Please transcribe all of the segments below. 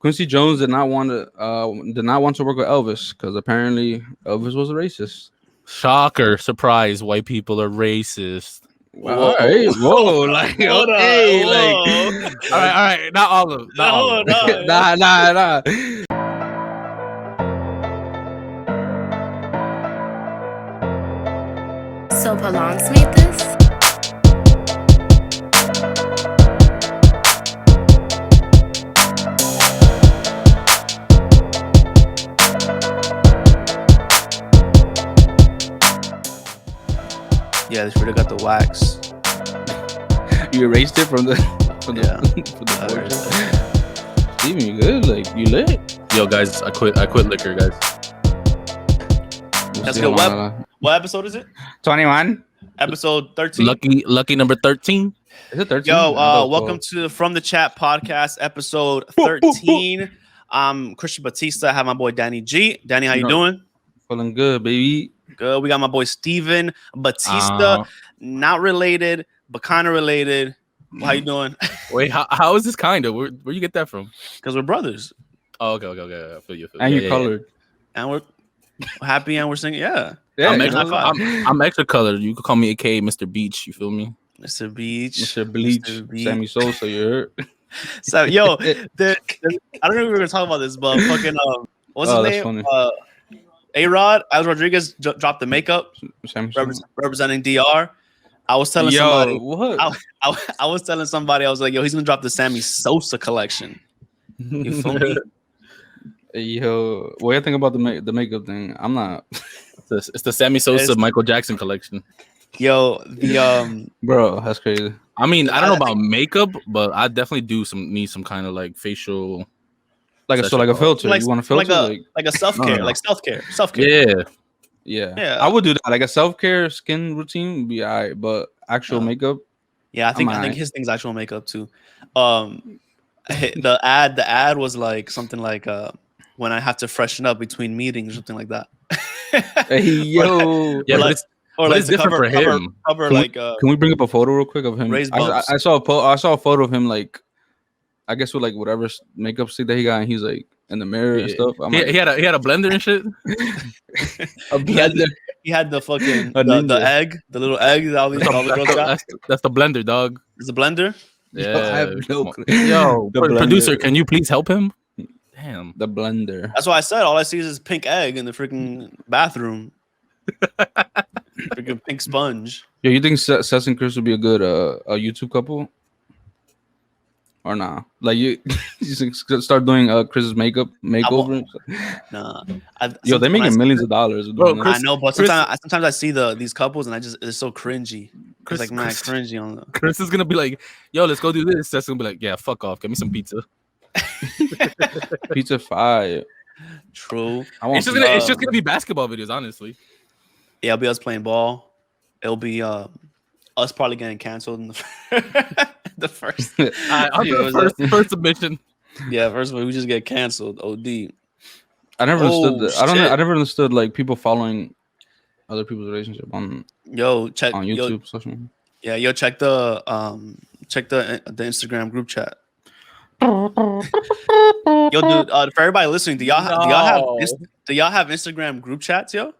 Quincy Jones did not want to work with Elvis because apparently Elvis was a racist. Shocker, surprise, white people are racist. Well, all right, whoa, like okay, like all right, not all of them, not all of them. nah. So Palance made this? Yeah, they should have got the wax. You erased it from the board. Steven, you good? Like you lit? Yo, guys, I quit liquor, guys. That's good. What episode is it? 21. Episode 13. Lucky number 13. Is it 13? Yo, welcome to From the Chat Podcast, episode 13. I'm Christian Batista. I have my boy Danny G. Danny, how you doing? Feeling good, baby. Good. We got my boy Steven Batista. Not related, but kind of related. How you doing? Wait, how is this kind of? Where you get that from? Because we're brothers. Oh, okay. I feel you. And you're colored. And we're happy and we're singing. Yeah. I'm extra colored. You could call me AKA Mr. Beach. You feel me? Mr. Beach. Mr. Bleach. Sammy Sosa, you heard? So, yo, I don't know if we were going to talk about this, but fucking, what's his name? Funny. A-Rod, Alex Rodriguez dropped the makeup representing DR. I was telling somebody, what? I was telling somebody, I was like, yo, he's gonna drop the Sammy Sosa collection. You feel me? Yo, what do you think about the makeup thing? I'm not. It's the Sammy Sosa Michael Jackson collection. Yo, the bro, that's crazy. I mean, I don't know about makeup, but I definitely need some kind of like facial. Like a filter. You want a filter? Like a self-care. Yeah. I would do that. Like a self-care skin routine would be all right, but actual makeup. Yeah, I think his thing's actual makeup too. The ad was like something like when I have to freshen up between meetings or something like that. Hey yo. But it's different for him. Can we bring up a photo real quick of him? I saw a photo of him like I guess with like whatever makeup stick that he got, and he's like in the mirror and stuff. He had a blender and shit. A blender. He had the fucking the egg, the little egg that all the girls got. That's the blender, dog. It's a blender. Yeah. Yo, producer, can you please help him? Damn, the blender. That's why I said all I see is this pink egg in the freaking bathroom. Freaking pink sponge. Yo, you think Seth and Chris would be a good a YouTube couple? Or nah, like you start doing Chris's makeover. Nah, they're making millions of dollars. Bro, I know, but sometimes I see these couples and it's so cringy. It's like mad cringy on them. Chris is gonna be like, "Yo, let's go do this." That's gonna be like, "Yeah, fuck off, get me some pizza." Pizza fire. True. It's just gonna be basketball videos, honestly. Yeah, it'll be us playing ball. It'll be us probably getting canceled in the first first submission. Yeah, first of all, we just get canceled. OD. I never understood that. I never understood like people following other people's relationship on YouTube, social media. Yeah, check the Instagram group chat. Yo, dude, for everybody listening, do y'all have Instagram group chats, yo?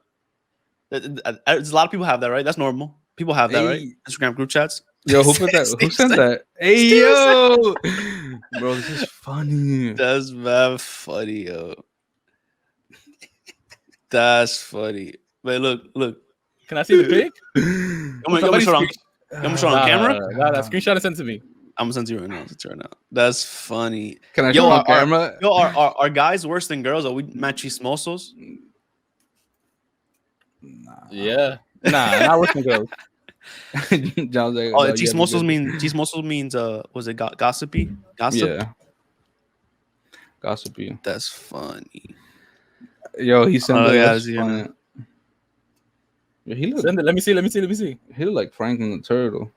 There's a lot of people have that, right? That's normal. People have that, right? Instagram group chats. Yo, who put that? Who sent that? Hey, yo, bro, this is funny. That's mad funny, yo. That's funny. Wait, look. Can I see the pic? I'm gonna show on camera. Nah, screenshot and send to me. I'm gonna send you right now. That's funny. Can I show on camera? Yo, are guys worse than girls? Are we machismosos? Nah. Yeah. Nah, not worse than girls. Chismosos means was it gossipy? Gossip? Yeah. Gossipy. That's funny. Yo, he sent it. Yeah, he looked. Send it. Let me see. He looked like Franklin the Turtle.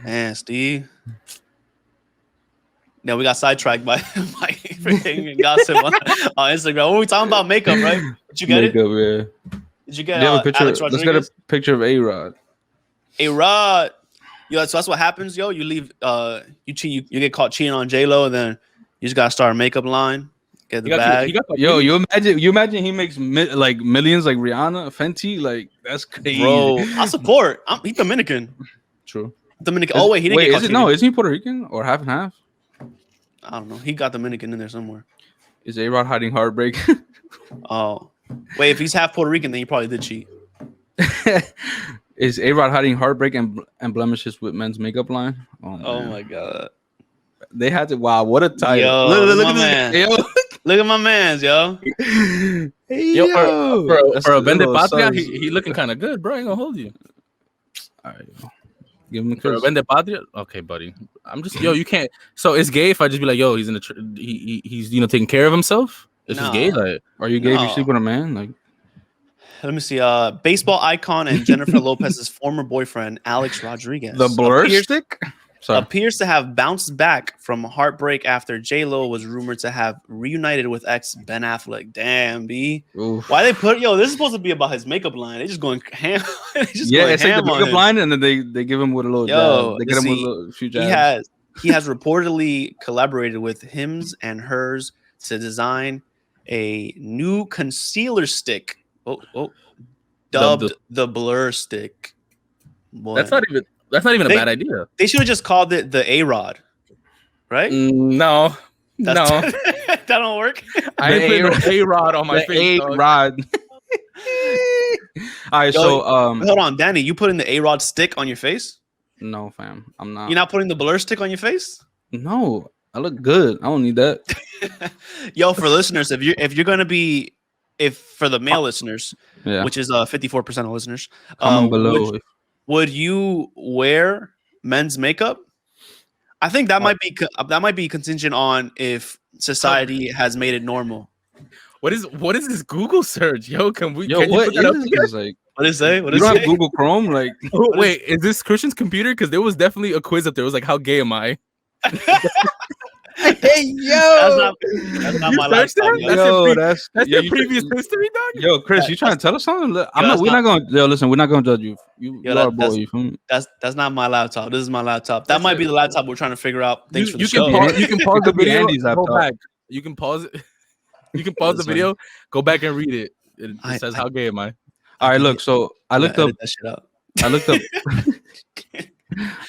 Man, Steve. Yeah, we got sidetracked by freaking gossip on Instagram. What were we talking about? Makeup, right? Did you get it? Yeah. Did you get a picture? Alex Rodriguez? Let's get a picture of A-Rod. A-Rod. Yo, so that's what happens, yo. You leave, you cheat, you get caught cheating on J-Lo, and then you just gotta start a makeup line, get the bag. Yo, you imagine he makes like millions, like Rihanna, Fenty, like that's crazy. Bro, I support. He's Dominican. True. Dominican. Oh wait, he didn't get caught cheating. No, isn't he Puerto Rican or half and half? I don't know. He got Dominican in there somewhere. Is A-Rod hiding heartbreak? Oh, wait. If he's half Puerto Rican, then he probably did cheat. Is A-Rod hiding heartbreak and blemishes with men's makeup line? Oh my god. They had to. Wow, what a title! Yo, look at man. Yo, look at my man's, yo. Yo, for a Bende Patria, he looking kind of good, bro. I ain't gonna hold you. All right, give him a kiss. For Bende Patria, okay, buddy. I'm just you can't. So it's gay if I just be like, yo, he's in the he's taking care of himself. This is gay. Like, are you gay if you sleep with a man? Like, let me see. Baseball icon and Jennifer Lopez's former boyfriend, Alex Rodriguez. The blur stick appears to have bounced back from heartbreak after J-Lo was rumored to have reunited with ex Ben Affleck. Damn, B. Oof. Why they put this is supposed to be about his makeup line. They just going ham. It's like the makeup line, and then they give him with a little jab. They get him with a few jabs. He has reportedly collaborated with Hims and Hers to design a new concealer stick. Dubbed the blur stick. Boy. That's not even a bad idea. They should have just called it the A-Rod, right? No. That don't work. I ain't put A-Rod on my face. A-Rod. All right, hold on, Danny. You putting the A-Rod stick on your face? No, fam. I'm not. You're not putting the blur stick on your face? No, I look good. I don't need that. Yo, for listeners, if you're gonna be, for the male listeners, which is 54% of listeners, comment below. Would you wear men's makeup? I think that might be contingent on if society has made it normal. What is this Google search? Yo, can we? Yo, can what is this? Like, what is it? What you is don't it? have Google Chrome? Like, wait, is this Christian's computer? Because there was definitely a quiz up there. It was like, how gay am I? Hey, yo, that's not my lifestyle. That's your previous history, dog. Yo, Chris, you trying to tell us something? We're not gonna judge you. You are a boy. You feel me? That's not my laptop. This is my laptop. That might be the laptop we're trying to figure out things for the show. You can pause the video. Go back. You can pause it. You can pause the video. Go back and read it. It says, "How gay am I?" All right, look. So I looked up. That shit up.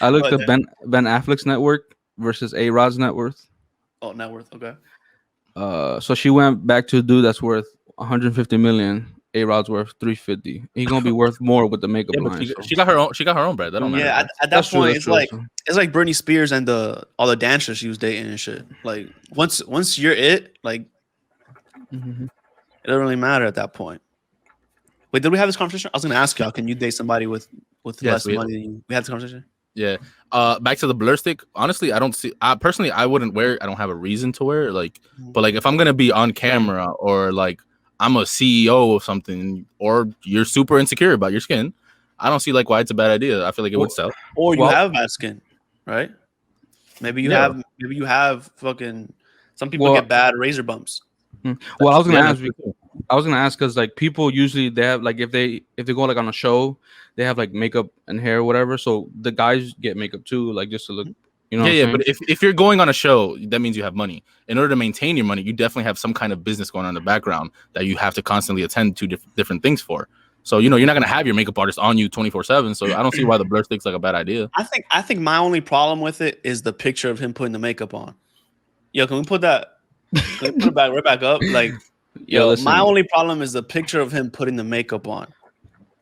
I looked up Ben Affleck's net worth versus A-Rod's net worth. Oh, net worth. Okay. So she went back to a dude that's worth 150 million. A-Rod's worth 350. He's gonna be worth more with the makeup line. She got her own. She got her own bread. That don't matter. Yeah, at that point, it's like Britney Spears and all the dancers she was dating and shit. Like once you're it, like it doesn't really matter at that point. Wait, did we have this conversation? I was gonna ask y'all, can you date somebody with less money than you? We had this conversation. Yeah. Back to the blur stick. Honestly, I don't see. Personally, I wouldn't wear it. I don't have a reason to wear it. Like, but like if I'm gonna be on camera or like I'm a CEO of something, or you're super insecure about your skin, I don't see like why it's a bad idea. I feel like it would sell. Or you have bad skin, right? Maybe you have fucking. Some people get bad razor bumps. Well, I was gonna ask because like people usually they have like if they go like on a show, they have like makeup and hair or whatever. So the guys get makeup too, like just to look. You know yeah. But if you're going on a show, that means you have money. In order to maintain your money, you definitely have some kind of business going on in the background that you have to constantly attend to different things for. So you're not gonna have your makeup artist on you 24/7. So I don't see why the blur stick's like a bad idea. I think my only problem with it is the picture of him putting the makeup on. Yo, can we put that? Can we put it right back up? Like, yo, my only problem is the picture of him putting the makeup on,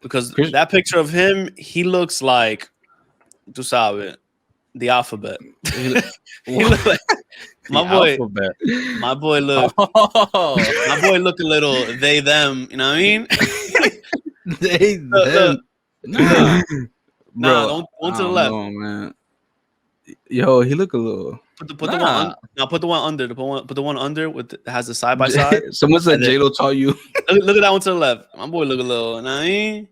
because that picture of him, he looks like, tú sabes, the alphabet. He look like my boy. My boy look a little they them. You know what I mean? They them. Nah, one to the left. Oh man, yo, he look a little. Put the one. Now put the one under. Put the one under has the side by side. Someone said J-Lo taught you. Look at that one to the left. My boy look a little. You know what I mean?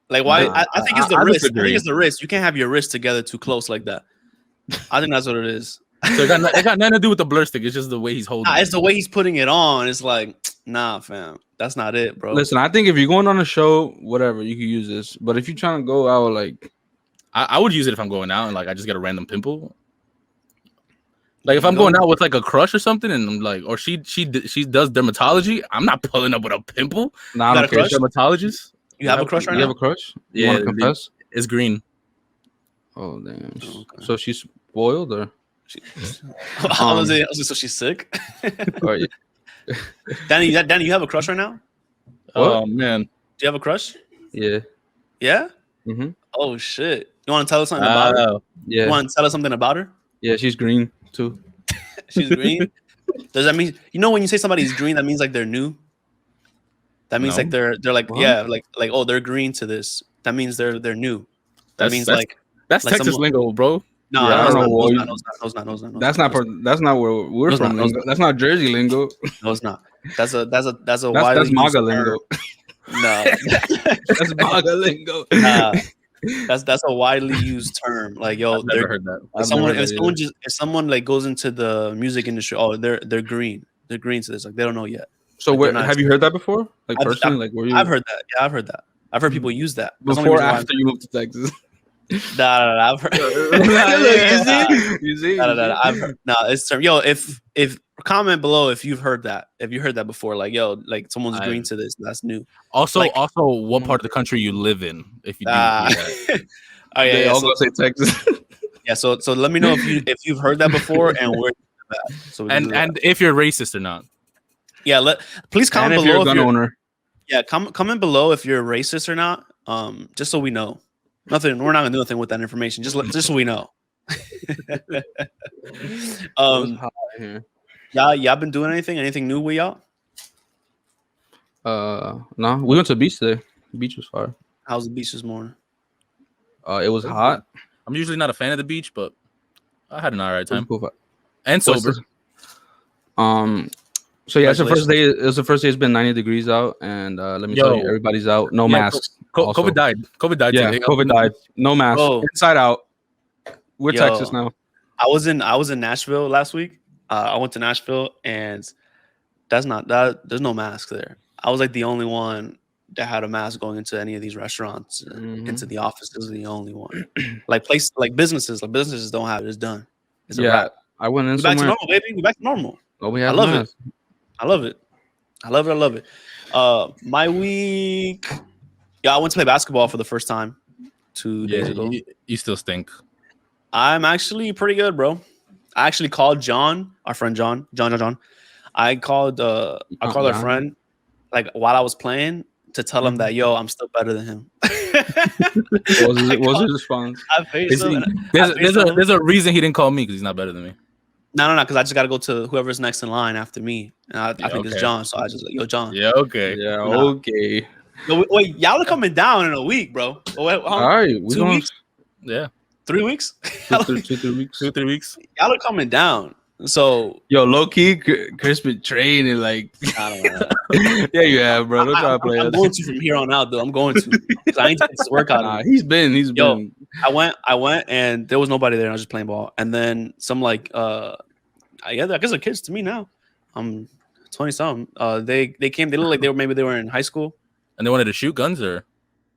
Like why? I think it's the wrist. I think it's the wrist. You can't have your wrists together too close like that. I think that's what it is. So it got nothing to do with the blur stick. It's just the way he's holding. It's the way he's putting it on. It's like, nah, fam. That's not it, bro. Listen, I think if you're going on a show, whatever, you can use this. But if you're trying to go out, like, I would use it if I'm going out and like I just get a random pimple. Like if I'm going out with like a crush or something, and I'm like, or she does dermatology, I'm not pulling up with a pimple. Nah, I don't care. Dermatologist. You have a crush right now? You have a crush? You want to confess? It's green. Oh damn! Oh, okay. So she's spoiled, or so she's sick. Right. Danny, you have a crush right now? What? Oh man, do you have a crush? Yeah. Yeah. Mm-hmm. Oh shit! You want to tell us something about her? Yeah. You want to tell us something about her? Yeah, she's green too. She's green. Does that mean when you say somebody's green, that means like they're new? That means like they're like like oh, they're green to this. That means they're new. That means that's Texas lingo, bro. No, I don't know. That's not where we're from. That's not Jersey lingo. No, it's not. That's MAGA lingo. No, that's MAGA lingo. Nah, that's a widely used term. Like yo, I've never heard that. If someone like goes into the music industry, oh, they're green. They're green to this. Like they don't know yet. So have you heard that before? Like personally, like were you? I've heard that. Yeah, I've heard that. I've heard people use that before or after you moved to Texas. Nah, I've heard. You see? I've heard. Nah, it's term. Yo, if comment below if you've heard that. If you heard that before, like yo, like someone's green to this. That's new. Also, what part of the country you live in? If you do that. Oh yeah, they all go say Texas. Yeah, so let me know if you've heard that before and where. So and if you're racist or not. Yeah, please comment below. If you're a gun owner. Yeah, comment below if you're racist or not. Just so we know. Nothing. We're not gonna do nothing with that information. Just so we know. Y'all been doing anything? Anything new with y'all? No. We went to the beach today. The beach was fire. How's the beach this morning? It was hot. I'm usually not a fan of the beach, but I had an alright time. Cool. And sober. So yeah, it's the first day. It's the first day. It's been 90 degrees out, and let me tell you, everybody's out. No masks. COVID died. COVID died. Yeah, COVID died. No masks. Oh. Inside out. We're Texas now. I was in Nashville last week. I went to Nashville, and there's no mask there. I was like the only one that had a mask going into any of these restaurants, into the office. This is the only one. like businesses don't have it. It's done. It's a wrap. I went in somewhere. Back to normal, baby. We're back to normal. Oh, we have. I love it. I love it. My week. Yeah, I went to play basketball for the first time 2 days ago. You still stink. I'm actually pretty good, bro. I actually called John, our friend John. I called our friend like while I was playing to tell him that I'm still better than him. What was his response? There's a reason he didn't call me because he's not better than me. No, because I just got to go to whoever's next in line after me. And I think it's John. So I just like, John. Yeah, okay. Yeah, okay. Wait, y'all are coming down in a week, bro. Wait, all right. 2 weeks? Yeah. 3 weeks? 2, 3 weeks. 2, 3 weeks. Y'all are coming down. So. Yo, low key, Chris been training like. I don't know. Yeah, you have, bro. Don't try to play I'm going to from here on out, though. I'm going to. I ain't taking this workout. Nah, he's been. I went and there was nobody there. I was just playing ball. And then some I guess they're kids to me now. I'm 20 something. They came. They looked like they were in high school. And they wanted to shoot guns or?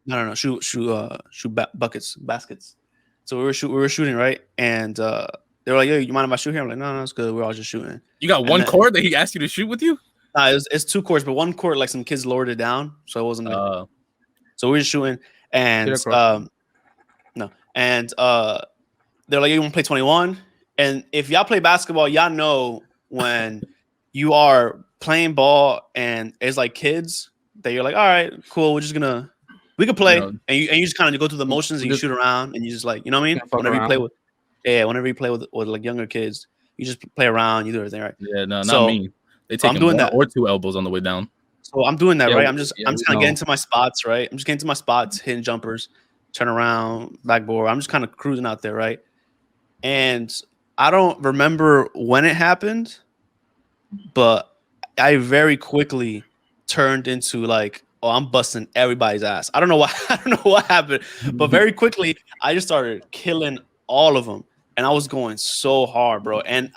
No. Shoot baskets. So we were shooting, right? And they were like, "Yo, you mind if I shoot here?" I'm like, "No, it's good. We're all just shooting." You got one court that he asked you to shoot with you? Nah, it's 2 courts, but 1 court like some kids lowered it down, so it wasn't. So we were shooting, and no, and they're like, "You want to play 21?" And if y'all play basketball, y'all know when you are playing ball and it's like kids that you're like, all right, cool, we could play, and you just kind of go through the motions and you shoot around and you just like, you know what I mean? Whenever you play with like younger kids, you just play around, you do everything, right? Yeah, no, not me. They take one or 2 elbows on the way down. So I'm doing that, right? I'm just kind of getting to my spots, right? I'm just getting to my spots, hitting jumpers, turn around, backboard. I'm just kind of cruising out there, right? And I don't remember when it happened, but I very quickly turned into like, oh, I'm busting everybody's ass. I don't know what happened, but very quickly I just started killing all of them, and I was going so hard, bro. And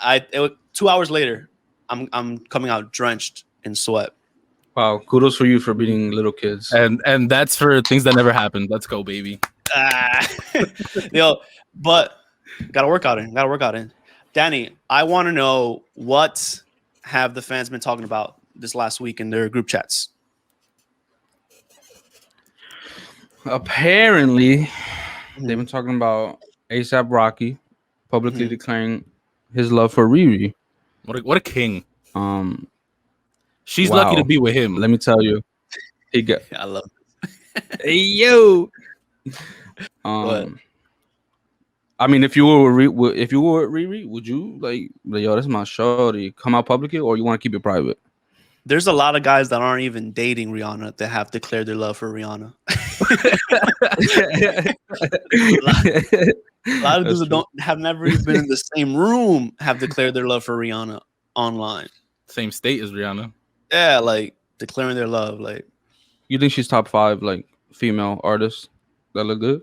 2 hours later, I'm coming out drenched in sweat. Wow, kudos for you for beating little kids. And that's for things that never happened. Let's go, baby. Yo, but gotta work out in. Danny, I want to know what have the fans been talking about this last week in their group chats. Apparently, they've been talking about ASAP Rocky publicly declaring his love for Riri. What a king. She's Wow. lucky to be with him. Let me tell you, he got. I love it. Hey yo. I mean, if you were Riri, would you like, yo, this is my show? Do you come out publicly, or you want to keep it private? There's a lot of guys that aren't even dating Rihanna that have declared their love for Rihanna. A lot of dudes that have never even been in the same room have declared their love for Rihanna online. Same state as Rihanna. Yeah, like declaring their love. Like, you think she's top 5 like female artists that look good?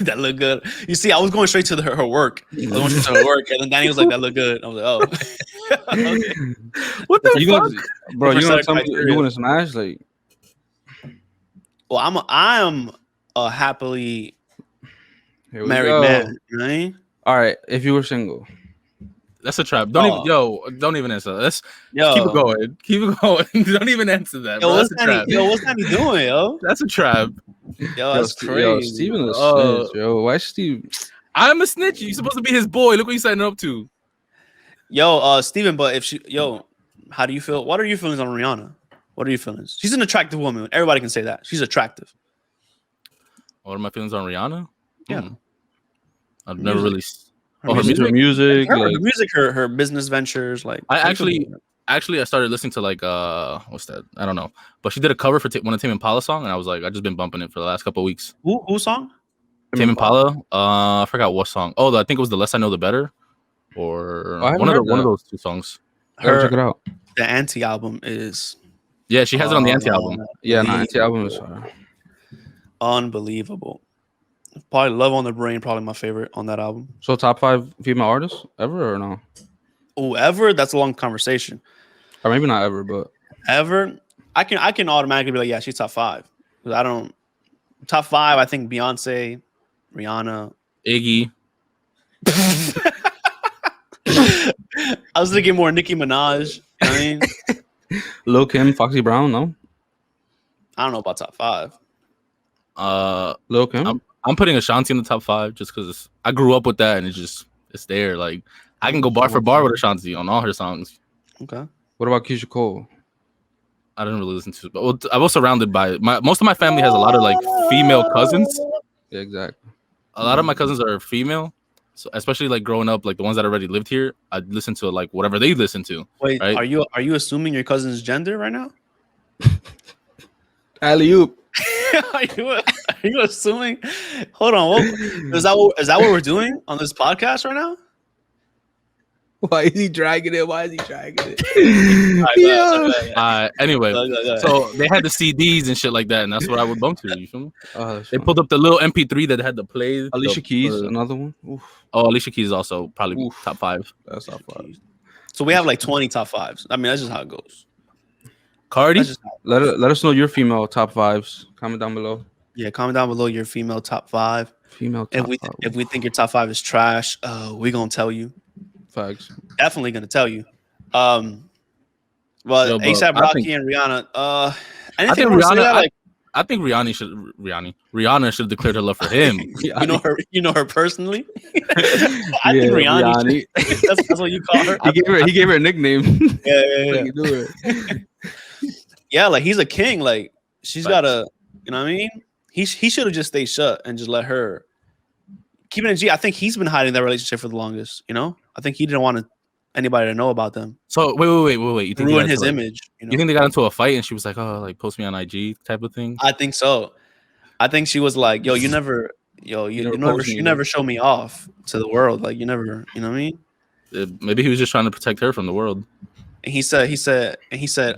That look good. You see, I was going straight to her work. I was going straight to her work, and then Danny was like, "That look good." I was like, "Oh, okay." What the fuck, bro? You know something you want to smash? Like, well, I am a happily married man. You know what I mean? All right, if you were single, that's a trap. Don't even answer that. Let's keep it going. Keep it going. Don't even answer that. Yo, what's Danny doing, yo? That's a trap. Yo, that's crazy. Yo, Steven is a snitch, yo. Why Steve? I'm a snitch. You're supposed to be his boy. Look what you signing up to. Yo, Steven, but if how do you feel? What are your feelings on Rihanna? What are your feelings? She's an attractive woman. Everybody can say that. She's attractive. What are my feelings on Rihanna? Yeah. I've never really... Her music, her business ventures. Like, I actually started listening to like what's that? I don't know, but she did a cover for one of Tame Impala song, and I was like, I just been bumping it for the last couple of weeks. Who song? Tame Impala. I forgot what song. Oh, I think it was The Less I Know the Better, or one of those two songs. Check it out. The Anti album is. Yeah, she has it on the Anti album. Yeah, the Anti album is unbelievable. Probably Love on the Brain, probably my favorite on that album. So top 5 female artists ever or no? Oh, ever? That's a long conversation. Or maybe not ever, but ever. I can automatically be like, yeah, she's top 5. Because I don't top 5. I think Beyonce, Rihanna, Iggy. I was thinking more Nicki Minaj. You know what I mean? Lil Kim, Foxy Brown. No, I don't know about top 5. Lil Kim. I'm putting Ashanti in the top 5 just because I grew up with that and it's there. Like, I can go bar for bar with Ashanti on all her songs. Okay. What about Keisha Cole? I didn't really listen to it, but I was surrounded by most of my family has a lot of like female cousins. Yeah, exactly. A lot of my cousins are female, so especially like growing up, like the ones that already lived here, I'd listen to like whatever they listen to. Wait, right? Are you assuming your cousin's gender right now? Alley-oop. Are you assuming? Hold on. Is that what we're doing on this podcast right now? Why is he dragging it? Anyway, so they had the CDs and shit like that, and that's what I would bump to. You feel me? They pulled up the little MP3 that had the play. Alicia Keys, another one. Oof. Oh, Alicia Keys is also probably top 5. That's top 5. So we have like 20 top 5s. I mean, that's just how it goes. Cardi, let us know your female top 5s. Comment down below. Yeah, comment down below your female top 5. If we think your top 5 is trash, we gonna tell you. Facts. Definitely gonna tell you. But ASAP Rocky and Rihanna. Anything I think Rihanna should have declared her love for him. You know her personally. I think Rihanna. That's what you call her. He gave her a nickname. Yeah. Yeah, like he's a king. Like she's got a, you know what I mean? He should have just stayed shut and just let her keep it in G. I think he's been hiding that relationship for the longest. You know, I think he didn't want anybody to know about them. So wait. You think ruin his image? You think they got into a fight and she was like, "Oh, like post me on IG" type of thing? I think so. I think she was like, you never show me off to the world. Like you never, you know what I mean? Maybe he was just trying to protect her from the world. And he said,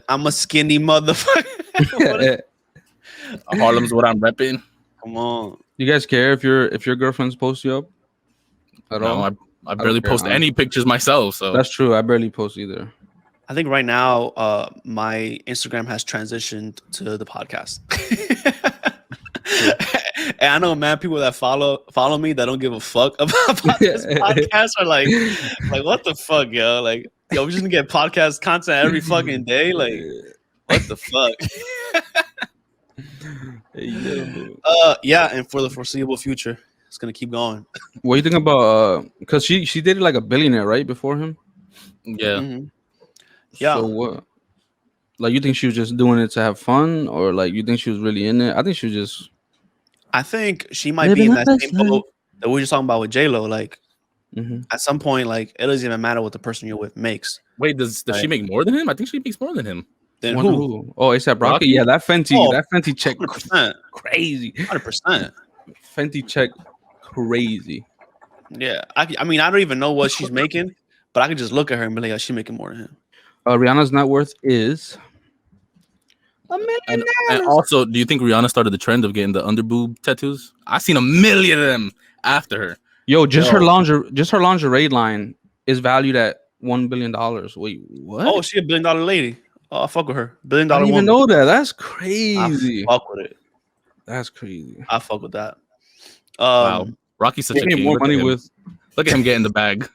I'm a skinny motherfucker. Harlem's what I'm repping. Come on. You guys care if your girlfriend's post you up at all? I barely post any pictures myself. So that's true. I barely post either. I think right now, my Instagram has transitioned to the podcast. And I know, man, people that follow me that don't give a fuck about this podcast are like what the fuck, yo? Like, yo, we just gonna get podcast content every fucking day. Like, what the fuck? Yeah, and for the foreseeable future, it's gonna keep going. What do you think about? Because she dated like a billionaire, right, before him. Yeah. Mm-hmm. Yeah. So what? Like, you think she was just doing it to have fun, or like you think she was really in it? I think she was just. I think she might be in that same boat that we were just talking about with J-Lo. Like, at some point, like, it doesn't even matter what the person you're with makes. Wait, does she make more than him? I think she makes more than him. Then who? Oh, ASAP Rocky? Yeah, that Fenty check 100%. crazy. 100%. Fenty check crazy. Yeah, I mean, I don't even know what she's making, but I can just look at her and be like, she's making more than him. Rihanna's net worth is $1 million. And also, do you think Rihanna started the trend of getting the underboob tattoos? I've seen 1 million of them after her. Yo, her lingerie line is valued at $1 billion. Wait, what? Oh, she $1 billion lady. Oh, I fuck with her. $1 billion I didn't even woman. know that. That's crazy. I fuck with it. That's crazy. I fuck with that. Wow, Rocky's such a king. More money with. Look at him getting the bag.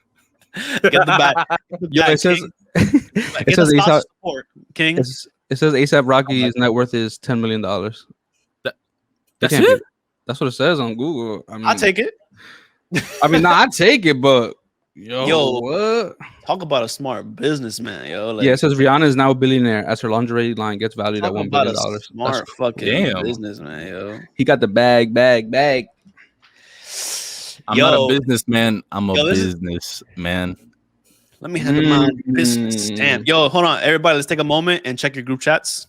Get the bag. Yo, it says. It says ASAP. King. It says ASAP Rocky's net worth is $10 million. That's it. That's what it says on Google. I mean, I'll take it. I mean, I'd take it, but yo, what? Talk about a smart businessman, yo. Like, yeah, it says Rihanna is now a billionaire as her lingerie line gets valued at $1 billion. Smart fucking businessman, yo. He got the bag. I'm not a businessman. I'm a businessman. Let me handle my business stamp. Yo, hold on, everybody. Let's take a moment and check your group chats.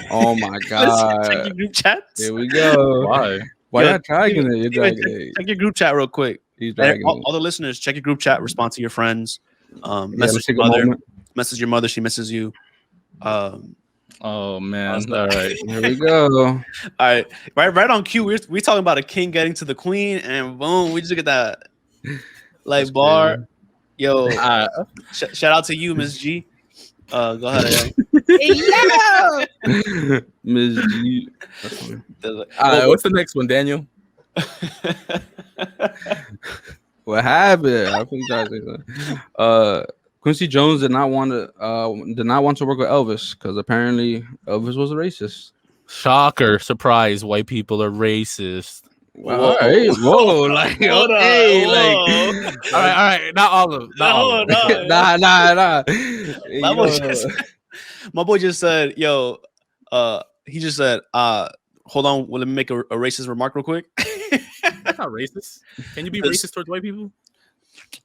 Oh my god! Check your group chats. Here we go. Why? Why not dragging it? You're dragging it. Check your group chat real quick. He's dragging all the listeners, check your group chat. Respond to your friends. Message your mother. Message your mother. She misses you. Oh man! All right, here we go. All right, right on cue. We're talking about a king getting to the queen, and boom, we just get that like bar. Crazy. Yo, shout out to you, Miss G. Go ahead. Yeah, Miss G. What's the next one, Daniel? What happened? I think you guys Quincy Jones did not want to work with Elvis because apparently Elvis was a racist. Shocker! Surprise! White people are racist. Whoa, like okay, like all right, not all of them. Nah. My boy just said, "Yo," he just said, "Hold on, let me make a racist remark real quick." That's not racist. Can you be racist towards white people?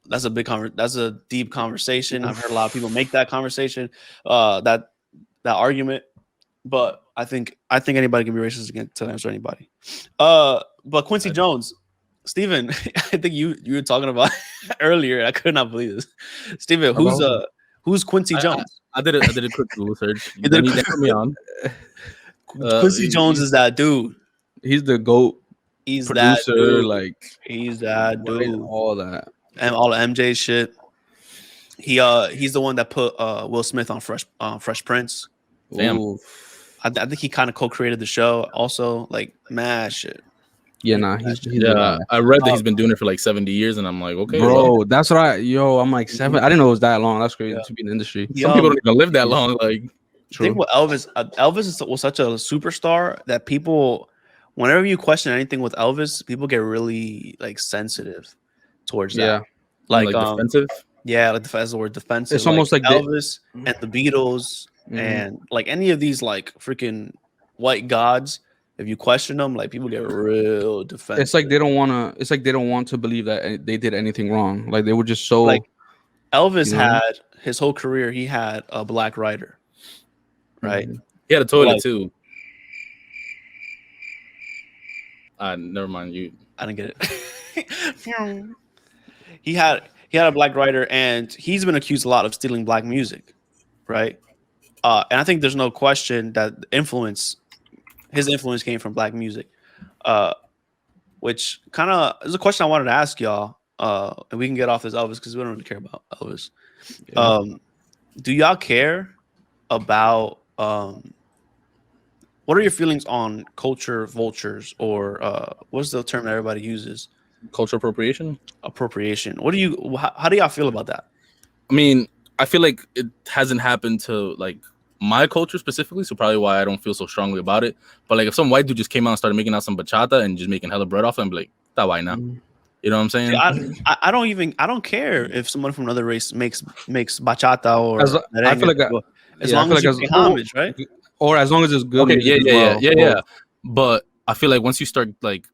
That's a that's a deep conversation. I've heard a lot of people make that conversation, that argument. But I think anybody can be racist against anybody. But Quincy Jones, Steven, I think you were talking about earlier. I could not believe this. Steven, who's Quincy Jones? I did a quick Google search. You need to put me on. Quincy Jones is that dude. He's the GOAT. He's producer, that dude. like he's that dude. All that and all the MJ shit. He's the one that put Will Smith on Fresh Prince. Damn. I think he kind of co-created the show. Also, like, mad shit. Yeah, nah. I read that he's been doing it for like 70 years, and I'm like, okay, bro, that's right. I'm like 7. I didn't know it was that long. That's crazy to be in the industry. Some people don't even live that long. Like, I think with Elvis was such a superstar that people, whenever you question anything with Elvis, people get really like sensitive towards that. Yeah, like defensive. Yeah, like the word defensive. It's almost like Elvis and the Beatles and like any of these like freaking white gods. If you question them, like people get real defensive. It's like they don't want to believe that they did anything wrong. Like they were just so like Elvis had his whole career. He had a black writer, right? He had a toilet too. Never mind you. I didn't get it. He had a black writer, and he's been accused a lot of stealing black music, right? And I think there's no question that his influence came from black music, which kind of is a question I wanted to ask y'all. And we can get off this Elvis because we don't really care about Elvis. Yeah. Do y'all care about what are your feelings on culture vultures, or what's the term that everybody uses? Cultural appropriation. Appropriation. What do you? How do y'all feel about that? I mean, I feel like it hasn't happened to like my culture specifically, so probably why I don't feel so strongly about it. But like, if some white dude just came out and started making out some bachata and just making hella bread off it, I'm like, that why not? You know what I'm saying? See, I don't care if someone from another race makes bachata or I feel like as long as you pay homage, right? Or as long as it's good. Okay, yeah. But I feel like once you start like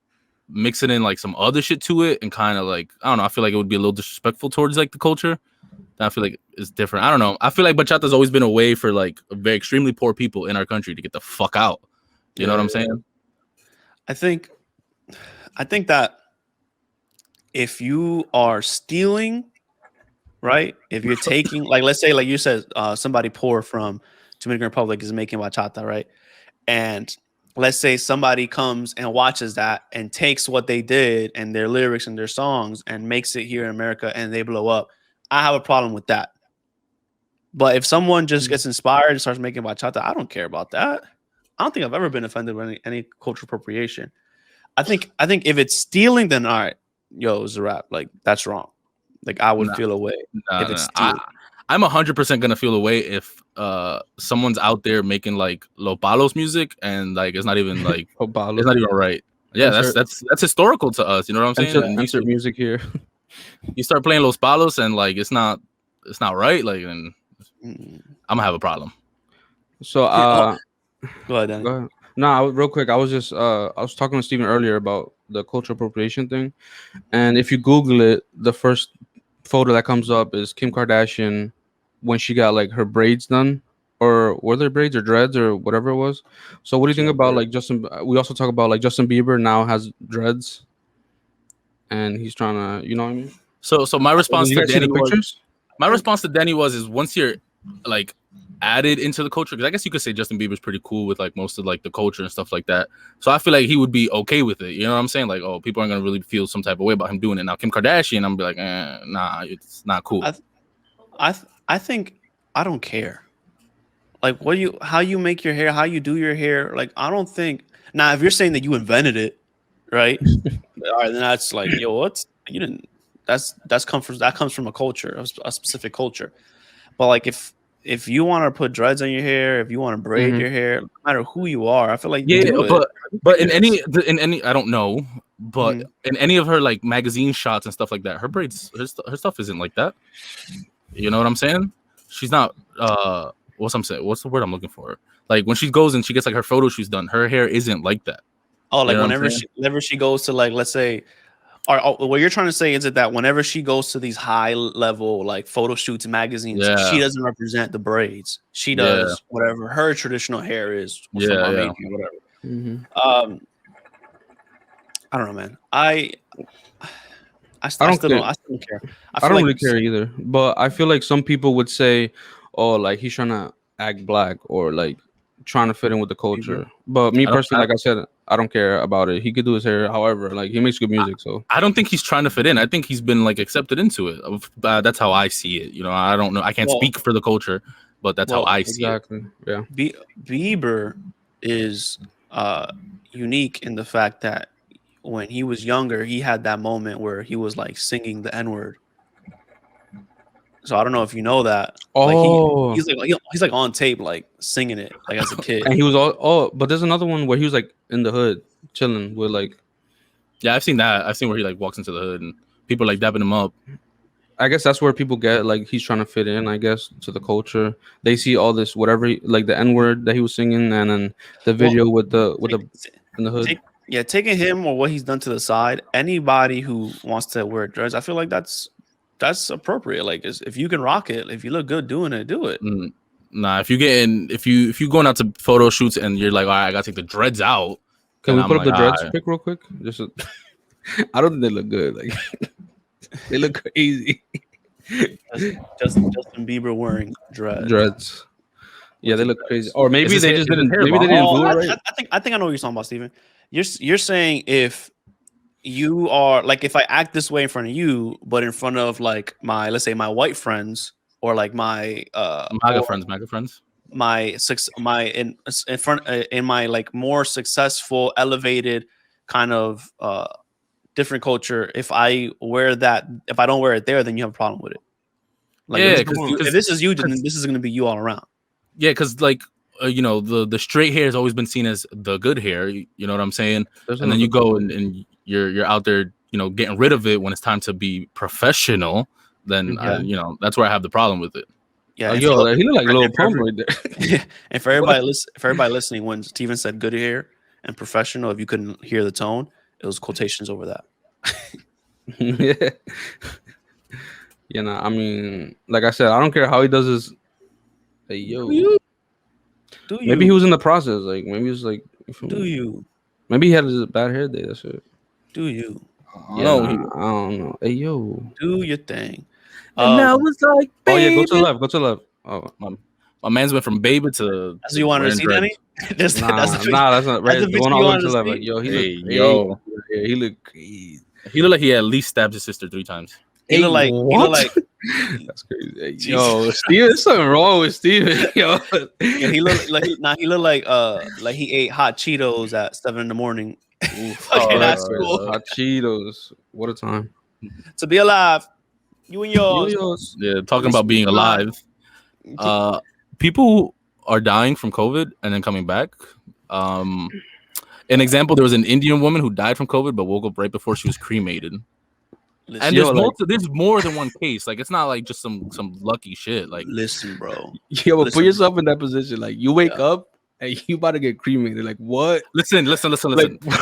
mixing in like some other shit to it and kind of like, I don't know, I feel like it would be a little disrespectful towards like the culture. I feel like it's different. I don't know. I feel like bachata's always been a way for like very extremely poor people in our country to get the fuck out. You know what I'm saying? I think that if you are stealing, right? If you're taking, like, let's say, like you said, somebody poor from Dominican Republic is making bachata, right? And let's say somebody comes and watches that and takes what they did and their lyrics and their songs and makes it here in America and they blow up. I have a problem with that. But if someone just gets inspired and starts making bachata, I don't care about that. I don't think I've ever been offended by any cultural appropriation. I think if it's stealing, then all right, yo, it's a rap. Like, that's wrong. Like, I would feel a way if it's stealing. I'm 100% gonna feel a way if someone's out there making like Los Palos music and like it's not even like it's not even right. Yeah, that's historical to us. You know what I'm saying? Insert music here. You start playing Los Palos and like it's not right. Like, and I'm gonna have a problem. So go ahead, Danny. Go ahead. No, real quick. I was talking to Steven earlier about the cultural appropriation thing, and if you Google it, the first photo that comes up is Kim Kardashian when she got like her braids done, or were they braids or dreads or whatever it was. So what do you think about like Justin? We also talk about like Justin Bieber now has dreads, and he's trying to, you know what I mean? So my response to Danny was, is once you're like added into the culture, because I guess you could say Justin Bieber's pretty cool with like most of like the culture and stuff like that. So I feel like he would be okay with it. You know what I'm saying? Like, oh, people aren't gonna really feel some type of way about him doing it. Now Kim Kardashian, I'm gonna be like, nah, it's not cool. I think I don't care. Like, how you make your hair, how you do your hair. Like, I don't think. Now, if you're saying that you invented it, right? All right, then that's like, yo, what? You didn't. That comes from a culture, a specific culture. But like, if you want to put dreads on your hair, if you want to braid your hair, no matter who you are, I feel like but in any I don't know, but in any of her like magazine shots and stuff like that, her braids, her stuff isn't like that. You know what I'm saying? She's not what's the word I'm looking for? Like when she goes and she gets like her photo shoots done, her hair isn't like that. Oh, like whenever she goes to like, let's say, or what you're trying to say is that whenever she goes to these high level like photo shoots, magazines, she doesn't represent the braids. She does whatever her traditional hair is. Whatever. I don't know, man. I still don't care. I don't really care either. But I feel like some people would say, "Oh, like he's trying to act black or like trying to fit in with the culture." But me personally, like I said, I don't care about it. He could do his hair however. Like he makes good music. So I don't think he's trying to fit in. I think he's been like accepted into it. That's how I see it. You know, I don't know. I can't speak for the culture, but that's how I see it. Yeah. Bieber is unique in the fact that when he was younger, he had that moment where he was like singing the N-word. So I don't know if you know that. Oh, like he's like on tape, like singing it, like as a kid. And he was but there's another one where he was like in the hood, chilling with like. Yeah, I've seen that. I've seen where he like walks into the hood and people like dapping him up. I guess that's where people get like he's trying to fit in. I guess to the culture, they see all this whatever like the N-word that he was singing, and then the video with the in the hood. Taking him or what he's done to the side. Anybody who wants to wear dreads, I feel like that's appropriate. Like, if you can rock it, if you look good doing it, do it. Nah, if you going out to photo shoots and you're like, all right, I gotta take the dreads out. Can we put up the dreads pic real quick? I don't think they look good. Like they look crazy. Justin Bieber wearing dreads. Yeah, they look crazy. Or maybe they just didn't. Maybe they didn't do it right. I think I know what you're talking about, Steven. You're saying if you are like, if I act this way in front of you, but in front of like let's say my white friends or like my MAGA friends. in my like more successful, elevated kind of different culture. If I don't wear it there, then you have a problem with it. Like if this is you, then this is going to be you all around. Yeah, because like the straight hair has always been seen as the good hair. You know what I'm saying? And then you go and you're out there, getting rid of it when it's time to be professional. Then that's where I have the problem with it. Yeah, he look like a little pump right there. And for everybody listening, when Steven said good hair and professional, if you couldn't hear the tone, it was quotations over that. Yeah. I mean, like I said, I don't care how he does his. Hey, yo. Do you? Maybe he was in the process. Like, maybe he was like. Do you? Maybe he had a bad hair day. That's it. Do you? I don't know. Hey, yo. Do your thing. And now it's like, baby. Oh, yeah, go to the left. Go to the left. Oh, my man's went from baby to. That's what you wanted to see, Danny? That's not right. The one all the way to the left. Like, yo, he looked crazy. He looked like he at least stabbed his sister 3 times. He looked like that's crazy. Hey, yo, Steven, there's something wrong with Steven. Yo, he looked like he ate hot Cheetos at 7 a.m. That's cool. Hot Cheetos. What a time to be alive. You and yours. Yeah, talking about being alive. People are dying from COVID and then coming back. An example: there was an Indian woman who died from COVID but woke up right before she was cremated. And there's more than one case. Like, it's not like just some lucky shit. Like, listen, bro. Put yourself in that position. Like, you wake up and you about to get cremated. Like, what? Listen. Like,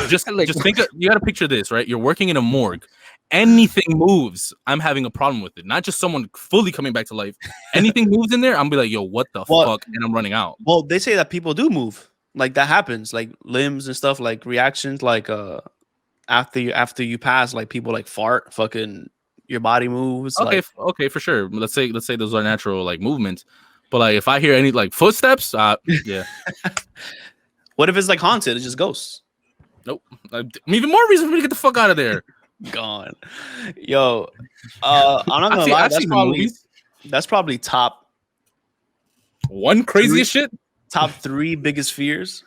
just think. You got to picture this, right? You're working in a morgue. Anything moves, I'm having a problem with it. Not just someone fully coming back to life. Anything moves in there, I'm be like, yo, what the fuck? And I'm running out. Well, they say that people do move. Like, that happens. Like, limbs and stuff. Like, reactions. Like, after you pass, like, people like fart, fucking your body moves. Okay, for sure. Let's say those are natural like movements, but like if I hear any like footsteps, yeah. What if it's like haunted? It's just ghosts. Nope. Even more reason for me to get the fuck out of there. Gone. Yo, I'm not gonna lie. That's probably top one craziest shit. Top 3 biggest fears.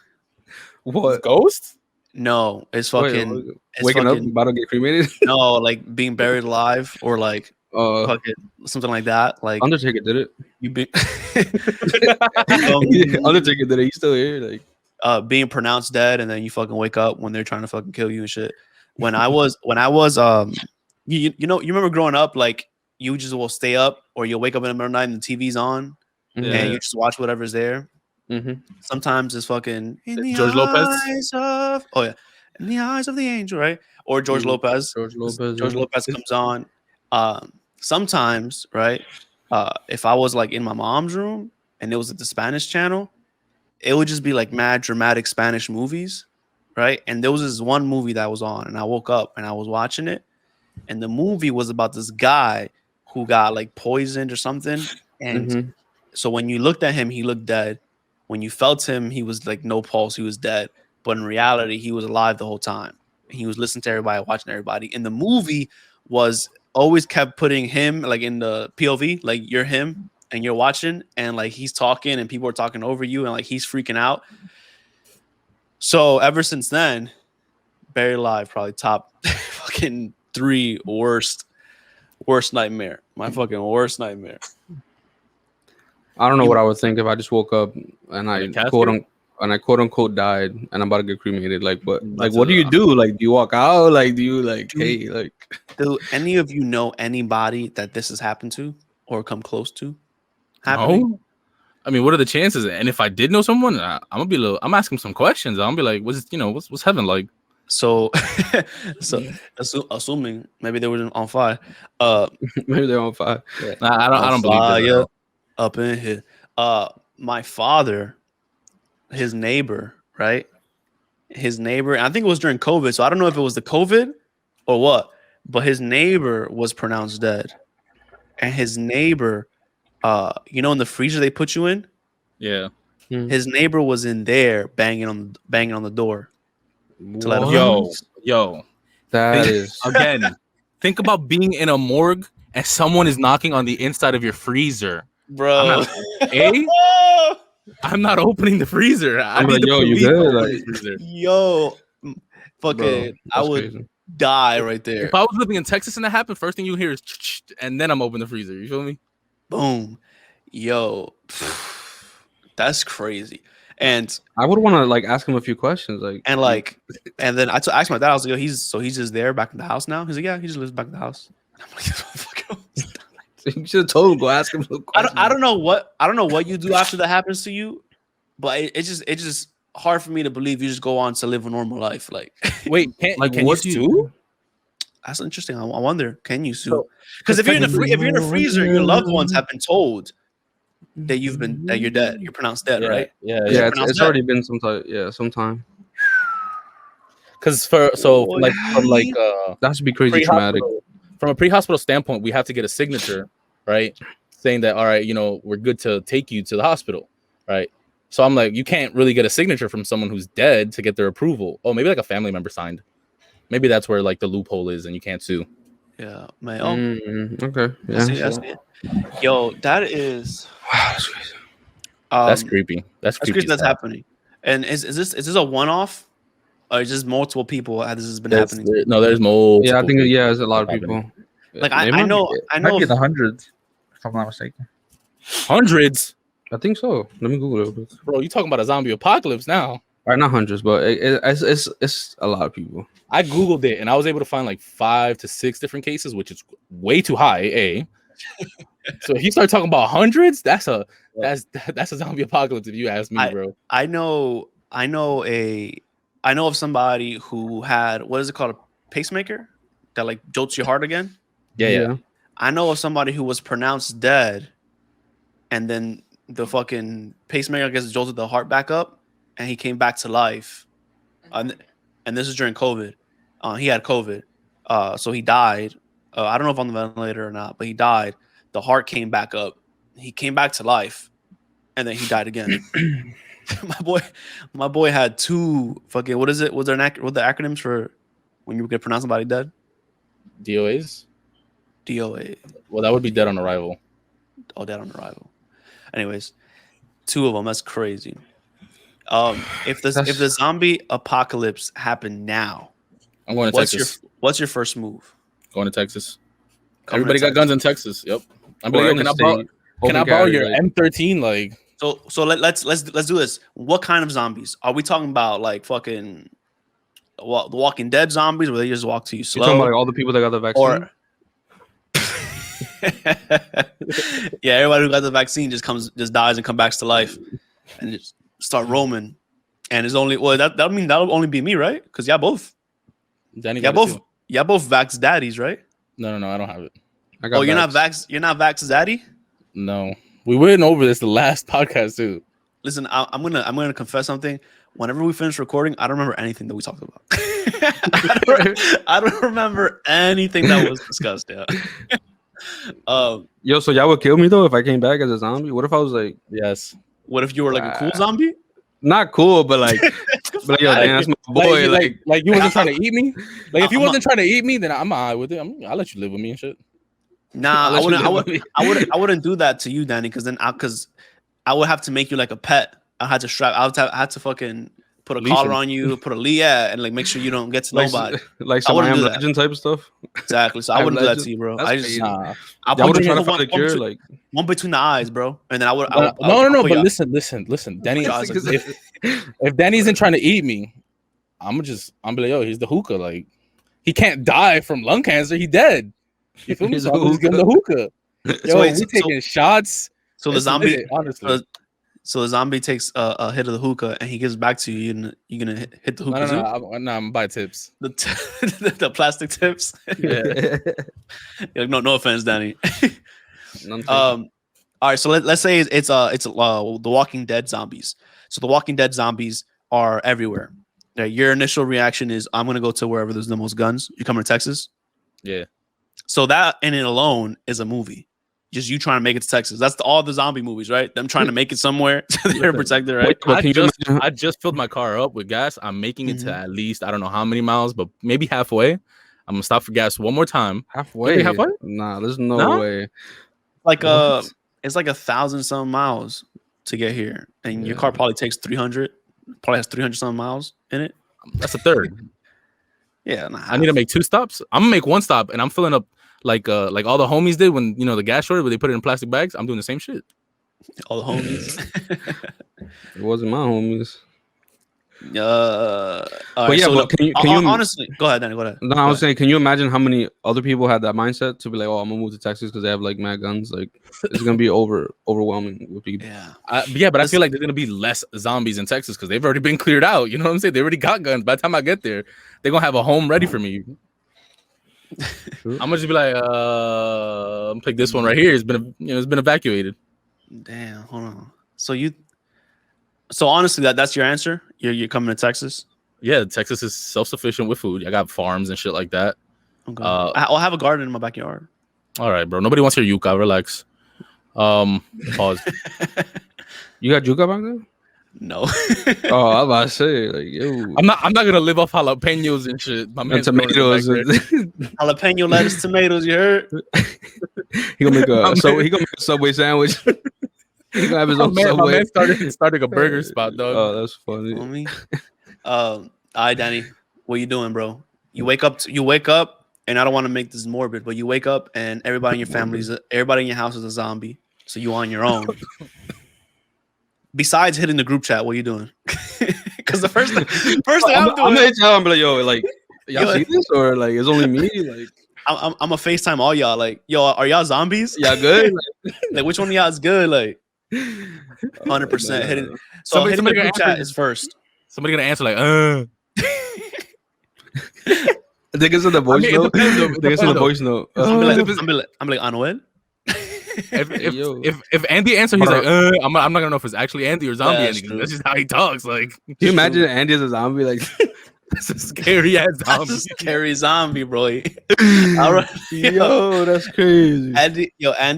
What? Ghosts? No, it's fucking waking up about to get cremated. No, like being buried alive or like fucking something like that. Like Undertaker did it. You be Undertaker did it. He's still here. Like being pronounced dead and then you fucking wake up when they're trying to fucking kill you and shit. When I was you remember growing up, like you just will stay up or you'll wake up in the middle of the night and the TV's on and you just watch whatever's there. Mm-hmm. Sometimes it's fucking George Lopez. In the eyes of the angel, right? Or George Lopez. George Lopez comes on. Sometimes, right? If I was like in my mom's room and it was at the Spanish channel, it would just be like mad dramatic Spanish movies, right? And there was this one movie that was on, and I woke up and I was watching it, and the movie was about this guy who got like poisoned or something, and so when you looked at him, he looked dead. When you felt him, he was like no pulse, he was dead. But in reality, he was alive the whole time. He was listening to everybody, watching everybody. And the movie was always kept putting him like in the POV, like you're him and you're watching, and like he's talking and people are talking over you and like he's freaking out. So ever since then, Buried Alive probably top fucking 3 worst nightmare. My fucking worst nightmare. I don't know what I would think if I just woke up and I quote unquote died and I'm about to get cremated. Like, what do you do? Like, do you walk out? Like, do you like, hey, like, do any of you know anybody that this has happened to or come close to happening? No. I mean, what are the chances? And if I did know someone, I'm asking some questions. I'm be like, what's heaven like? So assuming maybe they were on fire. Maybe they're on fire. Yeah. I don't believe that. Up in here. My father, his neighbor, right? His neighbor, I think it was during COVID, so I don't know if it was the COVID or what, but his neighbor was pronounced dead. And his neighbor, in the freezer they put you in? Yeah. His neighbor was in there banging on the door. To let him yo. That is again. Think about being in a morgue and someone is knocking on the inside of your freezer. Bro. I'm not opening the freezer. I'm like, yo, you good? Like, Yo, fucking, I would crazy. die right there. If I was living in Texas and that happened, first thing you hear is, and then I'm opening the freezer. You feel me? Boom. Yo, that's crazy. And I would want to like ask him a few questions, like, and then I asked my dad. I was like, "Yo, he's just there back in the house now." He's like, "Yeah, he just lives back in the house." And I'm like, you should have told him, go ask him some questions. I don't know what you do after that happens to you, but it's just hard for me to believe you just go on to live a normal life. Like, wait, can you sue? That's interesting. I wonder, can you sue? Because if you're in a freezer, your loved ones have been told that you're dead. You're pronounced dead, right? Yeah. It's already been some time. Because that should be crazy traumatic. From a pre-hospital standpoint, we have to get a signature, right, saying that, all right, we're good to take you to the hospital, right? So I'm like, you can't really get a signature from someone who's dead to get their approval. Oh, maybe like a family member signed. Maybe that's where like the loophole is, and you can't sue. Yeah, man. Okay. Yeah. I see. Yo, that is. Wow, that's crazy. That's creepy. That's creepy. That's happening. And is this a one-off, or is this multiple people? This has been happening? No, there's multiple. Yeah, I think there's a lot of people. Like I know might be in the hundreds, if I'm not mistaken. Hundreds. I think so. Let me Google it real quick. Bro, you talking about a zombie apocalypse now? All right, not hundreds, but it's a lot of people. I Googled it and I was able to find like 5 to 6 different cases, which is way too high. So if you start talking about hundreds, that's a zombie apocalypse, if you ask me, bro. I know of somebody who had, what is it called, a pacemaker that like jolts your heart again. Yeah. I know of somebody who was pronounced dead, and then the fucking pacemaker, I guess, jolted the heart back up, and he came back to life. And this is during COVID. He had COVID, so he died. I don't know if on the ventilator or not, but he died. The heart came back up. He came back to life, and then he died again. my boy had 2 fucking, what is it? What the acronyms for when you could pronounce somebody dead? DOAs. DOA. Well, that would be dead on arrival. Oh, dead on arrival. Anyways, 2 of them. That's crazy. If the zombie apocalypse happened now, I'm going to Texas. What's your first move? Going to Texas. Everybody got guns in Texas. Yep. I'm like, can I borrow your M13? Like, so let's do this. What kind of zombies are we talking about? Like fucking the Walking Dead zombies, where they just walk to you slow? You're talking about like all the people that got the vaccine. Or yeah, everybody who got the vaccine just dies and comes back to life and just start roaming. And it's only that'll only be me, right? Because both. Danny both vax daddies, right? No, I don't have it. You're not vax daddy? No. We went over this the last podcast too. Listen, I'm gonna confess something. Whenever we finish recording, I don't remember anything that we talked about. I don't remember anything that was discussed. Yeah. So y'all would kill me though if I came back as a zombie? What if I was like, yes? What if you were like a cool zombie? Not cool, but like, yo, damn, that's my boy. Like you wasn't trying to eat me. Like if you wasn't trying to eat me, then I'm alright with it. I'll let you live with me and shit. Nah, I wouldn't do that to you, Danny, because I would have to make you like a pet. I had to fucking put a collar on you, put a Leah, and like make sure you don't get to nobody. Like some I Am Legend type of stuff. Exactly. So I wouldn't do that to you, bro. I just I wouldn't try to find a cure, like one between the eyes, bro. And then I would. No. But listen, Danny. If Danny isn't trying to eat me, I'm be like, yo, he's the hookah. Like he can't die from lung cancer. He dead. You feel me? So I'm just giving the hookah. Yo, we taking shots. So the zombie, honestly. So the zombie takes a hit of the hookah and he gives back to you. You're gonna hit the hookah too? No, I'm gonna buy tips. The plastic tips. Yeah. Like, no offense, Danny. All right. So let's say it's the Walking Dead zombies. So the Walking Dead zombies are everywhere. Your initial reaction is, I'm gonna go to wherever there's the most guns. You coming to Texas? Yeah. So that in it alone is a movie. Just you trying to make it to Texas. That's all the zombie movies, right? Them trying to make it somewhere so they're protected, right? I just filled my car up with gas. I'm making it to at least, I don't know how many miles, but maybe halfway. I'm gonna stop for gas one more time. Halfway? Nah, there's no way. Like it's like 1,000 some miles. to get here, and your car probably takes 300, probably has 300 some miles in it. That's a third. Yeah, nah, I need to make 2 stops. I'm gonna make 1 stop, and I'm filling up like all the homies did when the gas shorted, where they put it in plastic bags. I'm doing the same shit. all the homies. It wasn't my homies. But But yeah, but can you honestly go ahead, Danny? Go ahead. No, I was saying, can you imagine how many other people had that mindset to be like, oh, I'm gonna move to Texas because they have like mad guns? Like, it's gonna be overwhelming with people. Yeah, but I feel like there's gonna be less zombies in Texas because they've already been cleared out. You know what I'm saying? They already got guns. By the time I get there, they're gonna have a home ready for me. I'm gonna just be like, I'm pick this one right here. It's been evacuated. Damn, hold on. So honestly, that's your answer. You're coming to Texas. Yeah, Texas is self-sufficient with food. I got farms and shit like that. Okay. I'll have a garden in my backyard. All right, bro. Nobody wants your yucca. Relax. Pause. You got yucca back there? No. Oh, I was about to say, like, yo. I'm not gonna live off jalapenos and shit. My man, tomatoes. Jalapeno lettuce, tomatoes. You heard? He gonna make a Subway sandwich. He gonna have his own Subway. My man started a burger spot, dog. Oh, that's funny. All right, Danny, what you doing, bro? You wake up, and I don't want to make this morbid, but you wake up and everybody in your house is a zombie. So you on your own. Besides hitting the group chat, what are you doing? Because the first thing I'm doing, I'm gonna tell him, like, yo, like, y'all see this, or like it's only me? Like, I'm gonna FaceTime all y'all. Like, yo, are y'all zombies? Y'all good? Like, which one of y'all is good? Like, 100% hitting. So hitting the group chat is first. Somebody gonna answer like, I think it's in the voice note. I'm like, Anuel. If Andy answers, he's like, I'm not gonna know if it's actually Andy or zombie Andy. That's just how he talks. Like, can you imagine Andy as a zombie? Like, that's a scary ass zombie. Scary zombie, bro. Yo, that's crazy. Andy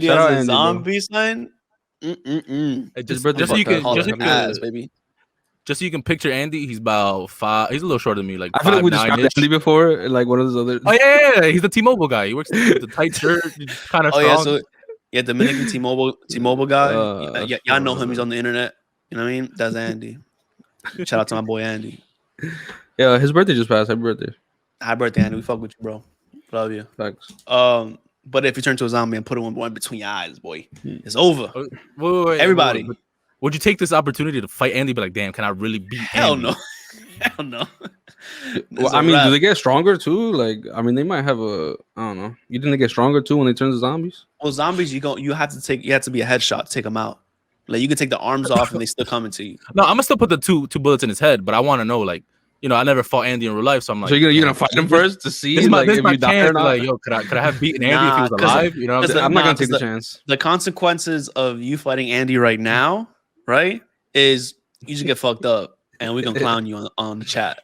as a zombie, son. Just so you can picture Andy. He's about 5. He's a little shorter than me. Like, I feel like we described Andy before, like one of those other. Oh yeah. He's the T-Mobile guy. He works with the tight shirt, kind of. Oh yeah, Dominican T-Mobile guy. Y'all know him. He's on the internet. You know what I mean? That's Andy. Shout out to my boy Andy. Yeah, his birthday just passed. Happy birthday. Happy birthday, Andy. We fuck with you, bro. Love you. Thanks. But if you turn to a zombie and put one between your eyes, boy, it's over. Wait, everybody. Would you take this opportunity to fight Andy? Be like, damn, can I really beat Hell Andy? no. Hell no. Well, I mean, do they get stronger too? Like, I mean, they might have I don't know. You think they get stronger too when they turn to zombies? Well, zombies, you have to be a headshot to take them out. Like, you can take the arms off and they still coming to you. No, I'm gonna still put the two bullets in his head, but I want to know, like, I never fought Andy in real life, so I'm like, so you're gonna fight him first to see, if you die or not? Like, yo, could I have beaten Andy if he was alive? You know, I'm not gonna take the chance. The consequences of you fighting Andy right now, right, is you just get fucked up, and we can clown you on the chat.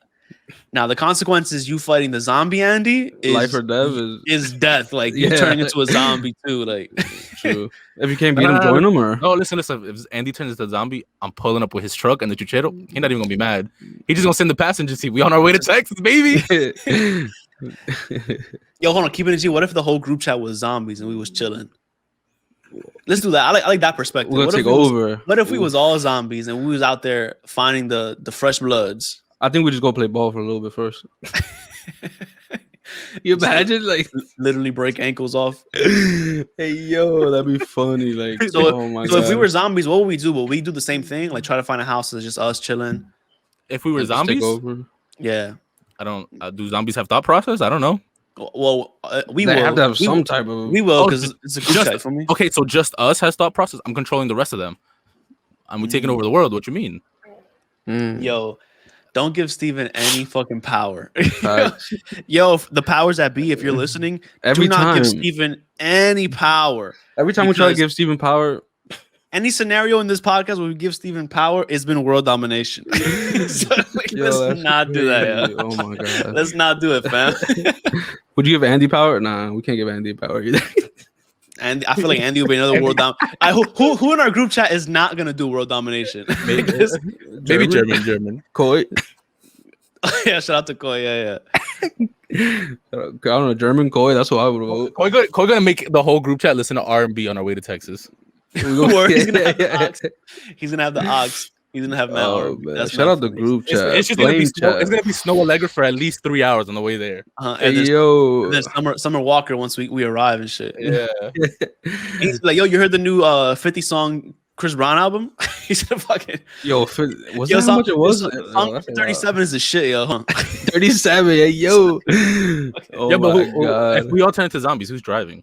Now, the consequences you fighting the zombie Andy is life or death is death. Like, you turning into a zombie too. Like, true. If you can't beat him, join him. Or no, listen. If Andy turns into a zombie, I'm pulling up with his truck and the chuchero. He's not even gonna be mad. He's just gonna send the passenger seat. We on our way to Texas, baby. Yo, hold on. Keep it in G. What if the whole group chat was zombies and we was chilling? Let's do that. I like that perspective. We're gonna take over. What if we was all zombies and we was out there finding the fresh bloods? I think we just go play ball for a little bit first. You imagine, like, literally break ankles off. Hey, yo, that'd be funny. Like, so if we were zombies, what would we do? Would we do the same thing? Like, try to find a house that's just us chilling? If we were zombies, yeah. I don't. Do zombies have thought process? I don't know. Well, we will have to have some type of. We will, because it's a group chat for me. Okay, so just us has thought process. I'm controlling the rest of them. I'm taking over the world. What you mean? Yo. Don't give Steven any fucking power. Yo, the powers that be, if you're listening, do not give Steven any power. Every time we try to give Steven power, any scenario in this podcast where we give Steven power, it's been world domination. So, let's not do that. Yeah. Oh my god. Let's not do it, fam. Would you give Andy power? Nah, we can't give Andy power either. And I feel like Andy will be another world dom. Who in our group chat is not gonna do world domination? Maybe German. Koi. Yeah, shout out to Koi. Yeah. I don't know, German Koi. That's what I would vote. Koi gonna make the whole group chat listen to R&B on our way to Texas. Where he's gonna have the ox. He's gonna have the ox. He's gonna have Matt Arm. That's shout out the group chat. It's just gonna be it's gonna be Snow Allegra for at least 3 hours on the way there. And then Summer Walker once we arrive and shit. Yeah. He's like, yo, you heard the new 50 song Chris Brown album? He's gonna fucking was that how much it was? Song 37 is the shit, yo. Huh? 37, yo. Oh yeah, but God. If we all turn into zombies, who's driving?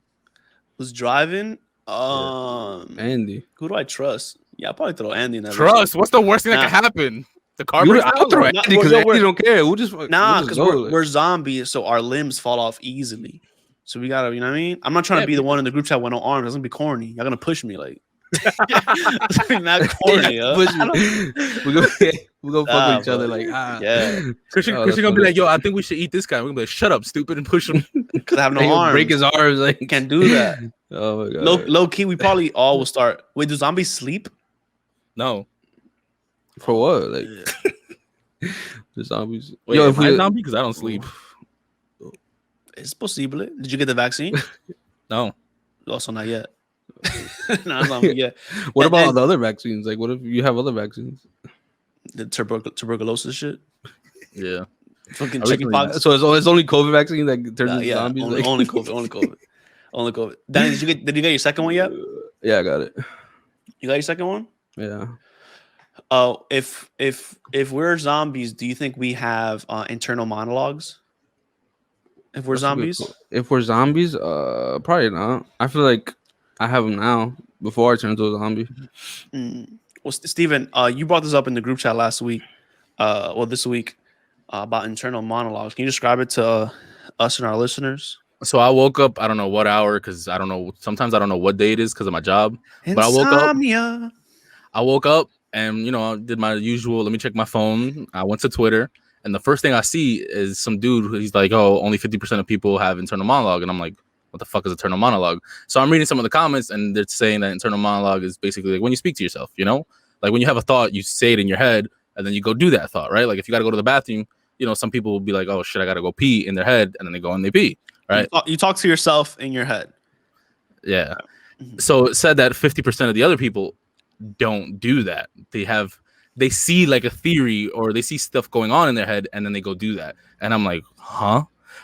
Who's driving? Andy. Who do I trust? Yeah, I'll probably throw Andy in that. Trust? What's the worst thing that could happen? The car breaks down? I'll throw Andy because Andy don't care. We'll just because we're zombies, so our limbs fall off easily. So we gotta, you know what I mean? I'm not trying to be the one in the group chat with no arms. That's gonna be corny. Y'all gonna push me like. That's gonna be not corny. We're gonna fuck with each other like Christian gonna be like, yo, I think we should eat this guy. We're gonna be like, shut up, stupid, and push him because I have no arms. Break his arms. Like can't do that. Oh my God. Low key, we probably all will start. Wait, do zombies sleep? No. For what? Like the zombies. Wait, yo, if we zombie because I don't sleep. It's possible. Did you get the vaccine? No. Also not yet. Not zombie yet. What about the other vaccines? Like, what if you have other vaccines? The tuberculosis shit. Yeah. Fucking chickenpox. So it's only COVID vaccine that turns into zombies. Only COVID. Only COVID. Danny, did you get your second one yet? Yeah, I got it. You got your second one? Yeah. Oh, if we're zombies, do you think we have internal monologues? If we're zombies? If we're zombies, probably not. I feel like I have them now before I turn into a zombie. Well, Steven, you brought this up in the group chat last week. This week about internal monologues. Can you describe it to us and our listeners? So I woke up, I don't know what hour, because I don't know. Sometimes I don't know what day it is because of my job. Insomnia. But I woke up and, I did my usual. Let me check my phone. I went to Twitter. And the first thing I see is some dude who he's like, oh, only 50% of people have internal monologue. And I'm like, what the fuck is internal monologue? So I'm reading some of the comments and they're saying that internal monologue is basically like when you speak to yourself, like when you have a thought, you say it in your head and then you go do that thought, right? Like if you got to go to the bathroom, some people will be like, oh shit, I got to go pee in their head. And then they go and they pee, right? You talk to yourself in your head. Yeah. So it said that 50% of the other people don't do that. They see like a theory or they see stuff going on in their head and then they go do that. And I'm like, huh?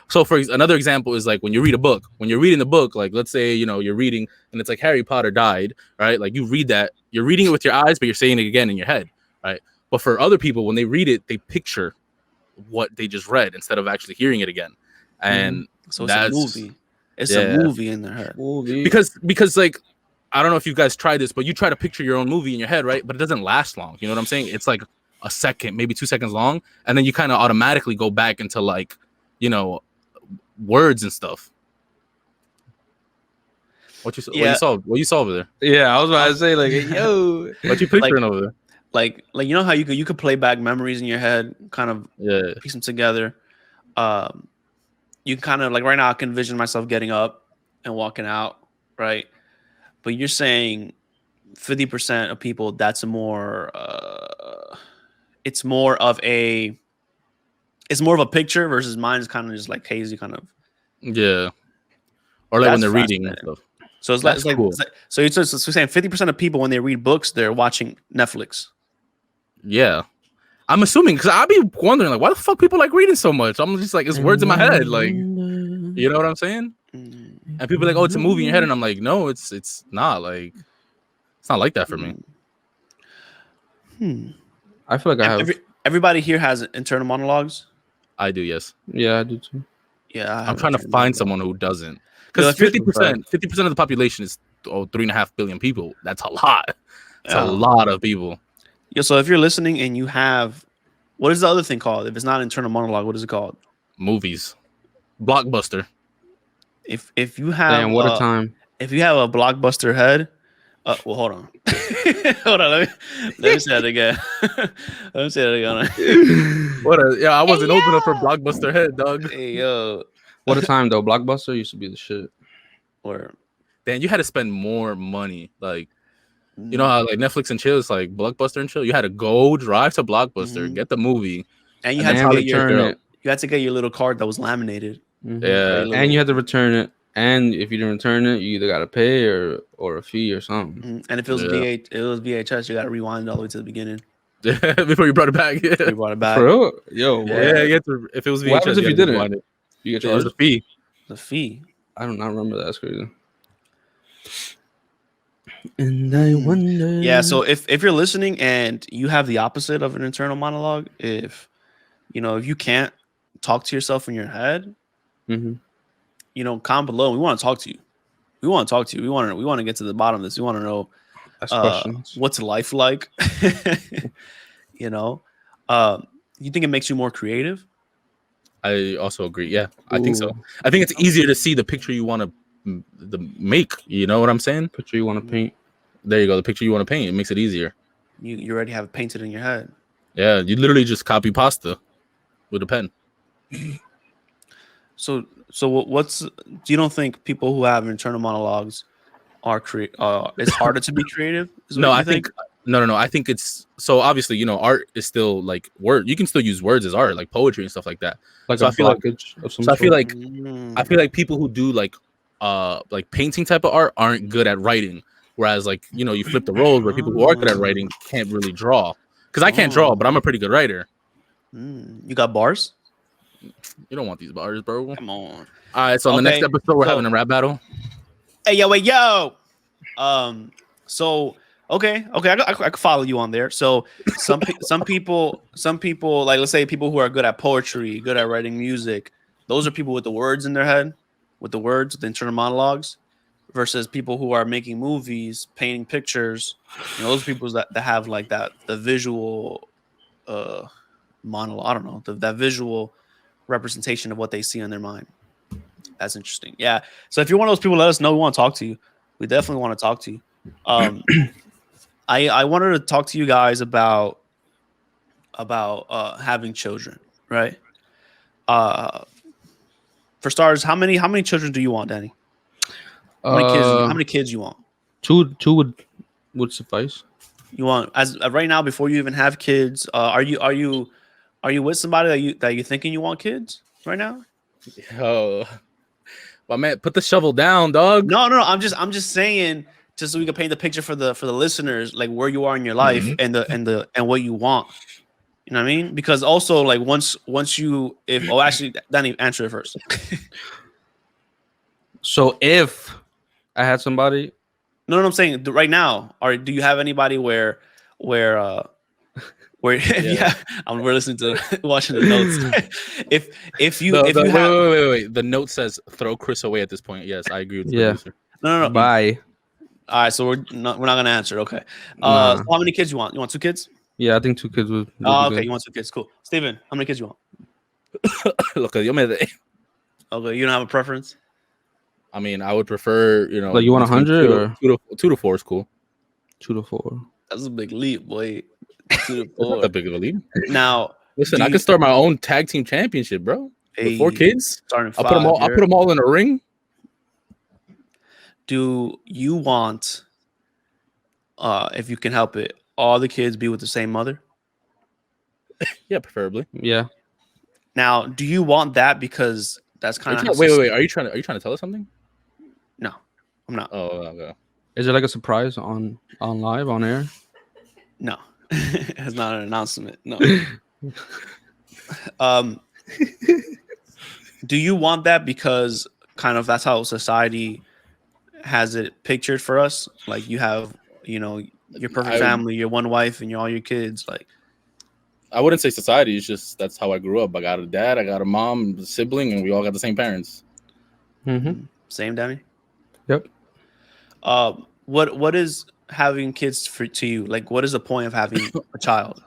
So for another example is like when you read a book, when you're reading the book, like let's say, you're reading and it's like Harry Potter died, right? Like you read that, you're reading it with your eyes, but you're saying it again in your head, right? But for other people, when they read it, they picture what they just read instead of actually hearing it again. And so it's a movie. It's a movie in their head. Because like, I don't know if you guys tried this, but you try to picture your own movie in your head, right? But it doesn't last long. You know what I'm saying? It's like a second, maybe 2 seconds long. And then you kind of automatically go back into like, words and stuff. What you saw over there? Yeah, I was about to say like, yo, what you picturing over there? Like you know how you could play back memories in your head, kind of piece them together. You kind of like right now I can envision myself getting up and walking out, right? But you're saying 50% of people, that's a more it's more of a picture versus mine is kind of just like hazy kind of. Yeah. Or like when they're reading and stuff. So it's like cool. So you're saying 50% of people when they read books, they're watching Netflix. Yeah. I'm assuming because I'll be wondering like why the fuck people like reading so much. I'm just like it's words in my head, like you know what I'm saying? And people are like, oh, it's a movie in your head, and I'm like, no, it's not like it's not like that for me. I feel like I have. Everybody here has internal monologues. I do, yes. Yeah, I do too. Yeah, I'm trying to find someone who doesn't, because 50% of the population is 3.5 billion people. That's a lot. It's a lot of people. Yeah. So if you're listening and you have, what is the other thing called? If it's not internal monologue, what is it called? Movies, Blockbuster. If you have, damn, what a time. If you have a Blockbuster head, well, hold on. Hold on. Let me say that again. I wasn't old enough for Blockbuster head, dog. Hey, yo. What a time, though. Blockbuster used to be the shit. Or, Dan, you had to spend more money. Like, you know how like Netflix and chill is like Blockbuster and chill? You had to go drive to Blockbuster, get the movie. And you had to return it. You had to get your little card that was laminated. Yeah. And you had to return it. and if you didn't return it, you either gotta pay or a fee or something. And if it was VHS, you got to rewind all the way to the beginning. Before you brought it back. Yeah. We brought it back. For real? Yo, Yeah, you have to, if it was VHS, what happens if you didn't? rewind it. You get There's charged. a fee. The fee. I do not remember that. That's crazy. And I wonder. Yeah. So if you're listening and you have the opposite of an internal monologue, if you can't talk to yourself in your head, comment below. We want to talk to you. We want to get to the bottom of this. We want to know what's life like. You think it makes you more creative? I also agree. Yeah, I think so. I think it's easier to see the picture you want to make. You know what I'm saying? Picture you want to paint. There you go. The picture you want to paint. It makes it easier. You already have it painted in your head. Yeah, you literally just copy pasta with a pen. So do you don't think people who have internal monologues are it's harder to be creative? No, I think no. I think it's so obviously, art is still like word. You can still use words as art, like poetry and stuff like that. Like so I feel I feel like people who do like painting type of art aren't good at writing. Whereas you flip the roles where people who are good at writing can't really draw. Because I can't draw, but I'm a pretty good writer. You got bars? You don't want these bars, bro. Come on. All right, so on the next episode, we're having a rap battle. Hey, yo. So okay, I could follow you on there. So some people, like let's say people who are good at poetry, good at writing music, those are people with the words in their head, with the internal monologues, versus people who are making movies, painting pictures. Those people that have like the visual monologue. I don't know, that visual representation of what they see in their mind. That's interesting. Yeah. So if you're one of those people, let us know. We want to talk to you. We definitely want to talk to you. I wanted to talk to you guys about having children, right? For starters, how many children do you want, Danny? How many kids you want? Two would suffice. You want as right now before you even have kids? Are you with somebody that you thinking you want kids right now? Yo, my man, put the shovel down, dog. No. I'm just saying, just so we can paint the picture for the listeners, like where you are in your life and what you want. You know what I mean? Because also, like once you actually, Danny, answer it first. So if I had somebody, no, I'm saying right now, do you have anybody where we're listening to watching the notes. if you have wait. The note says throw Chris away at this point. Yes, I agree with the producer. No. Bye. All right, so we're not gonna answer. Okay. So how many kids you want? You want 2 kids? Yeah, I think 2 kids would okay, good. You want 2 kids. Cool. Steven, how many kids you want? Look, yo me de. Okay, you don't have a preference? I mean, I would prefer, like you want 100 or 2 to 4 is cool. 2 to 4. That's a big leap, boy. 2 to 4. That's not that big of a leap. Now, listen, I could start my own tag team championship, bro. With 4 kids. Starting 5, I'll put them all in a ring. Do you want, if you can help it, all the kids be with the same mother? Yeah, preferably. Yeah. Now, do you want that because that's kind of wait? Are you trying to tell us something? No, I'm not. Oh, okay. Is it like a surprise on live on air? No, it's not an announcement. No. Do you want that because kind of that's how society has it pictured for us? Like you have, your perfect family, your one wife, and all your kids. Like, I wouldn't say society. It's just that's how I grew up. I got a dad, I got a mom, a sibling, and we all got the same parents. Mm-hmm. Same, Danny. Yep. What is having kids to you? Like, what is the point of having a child?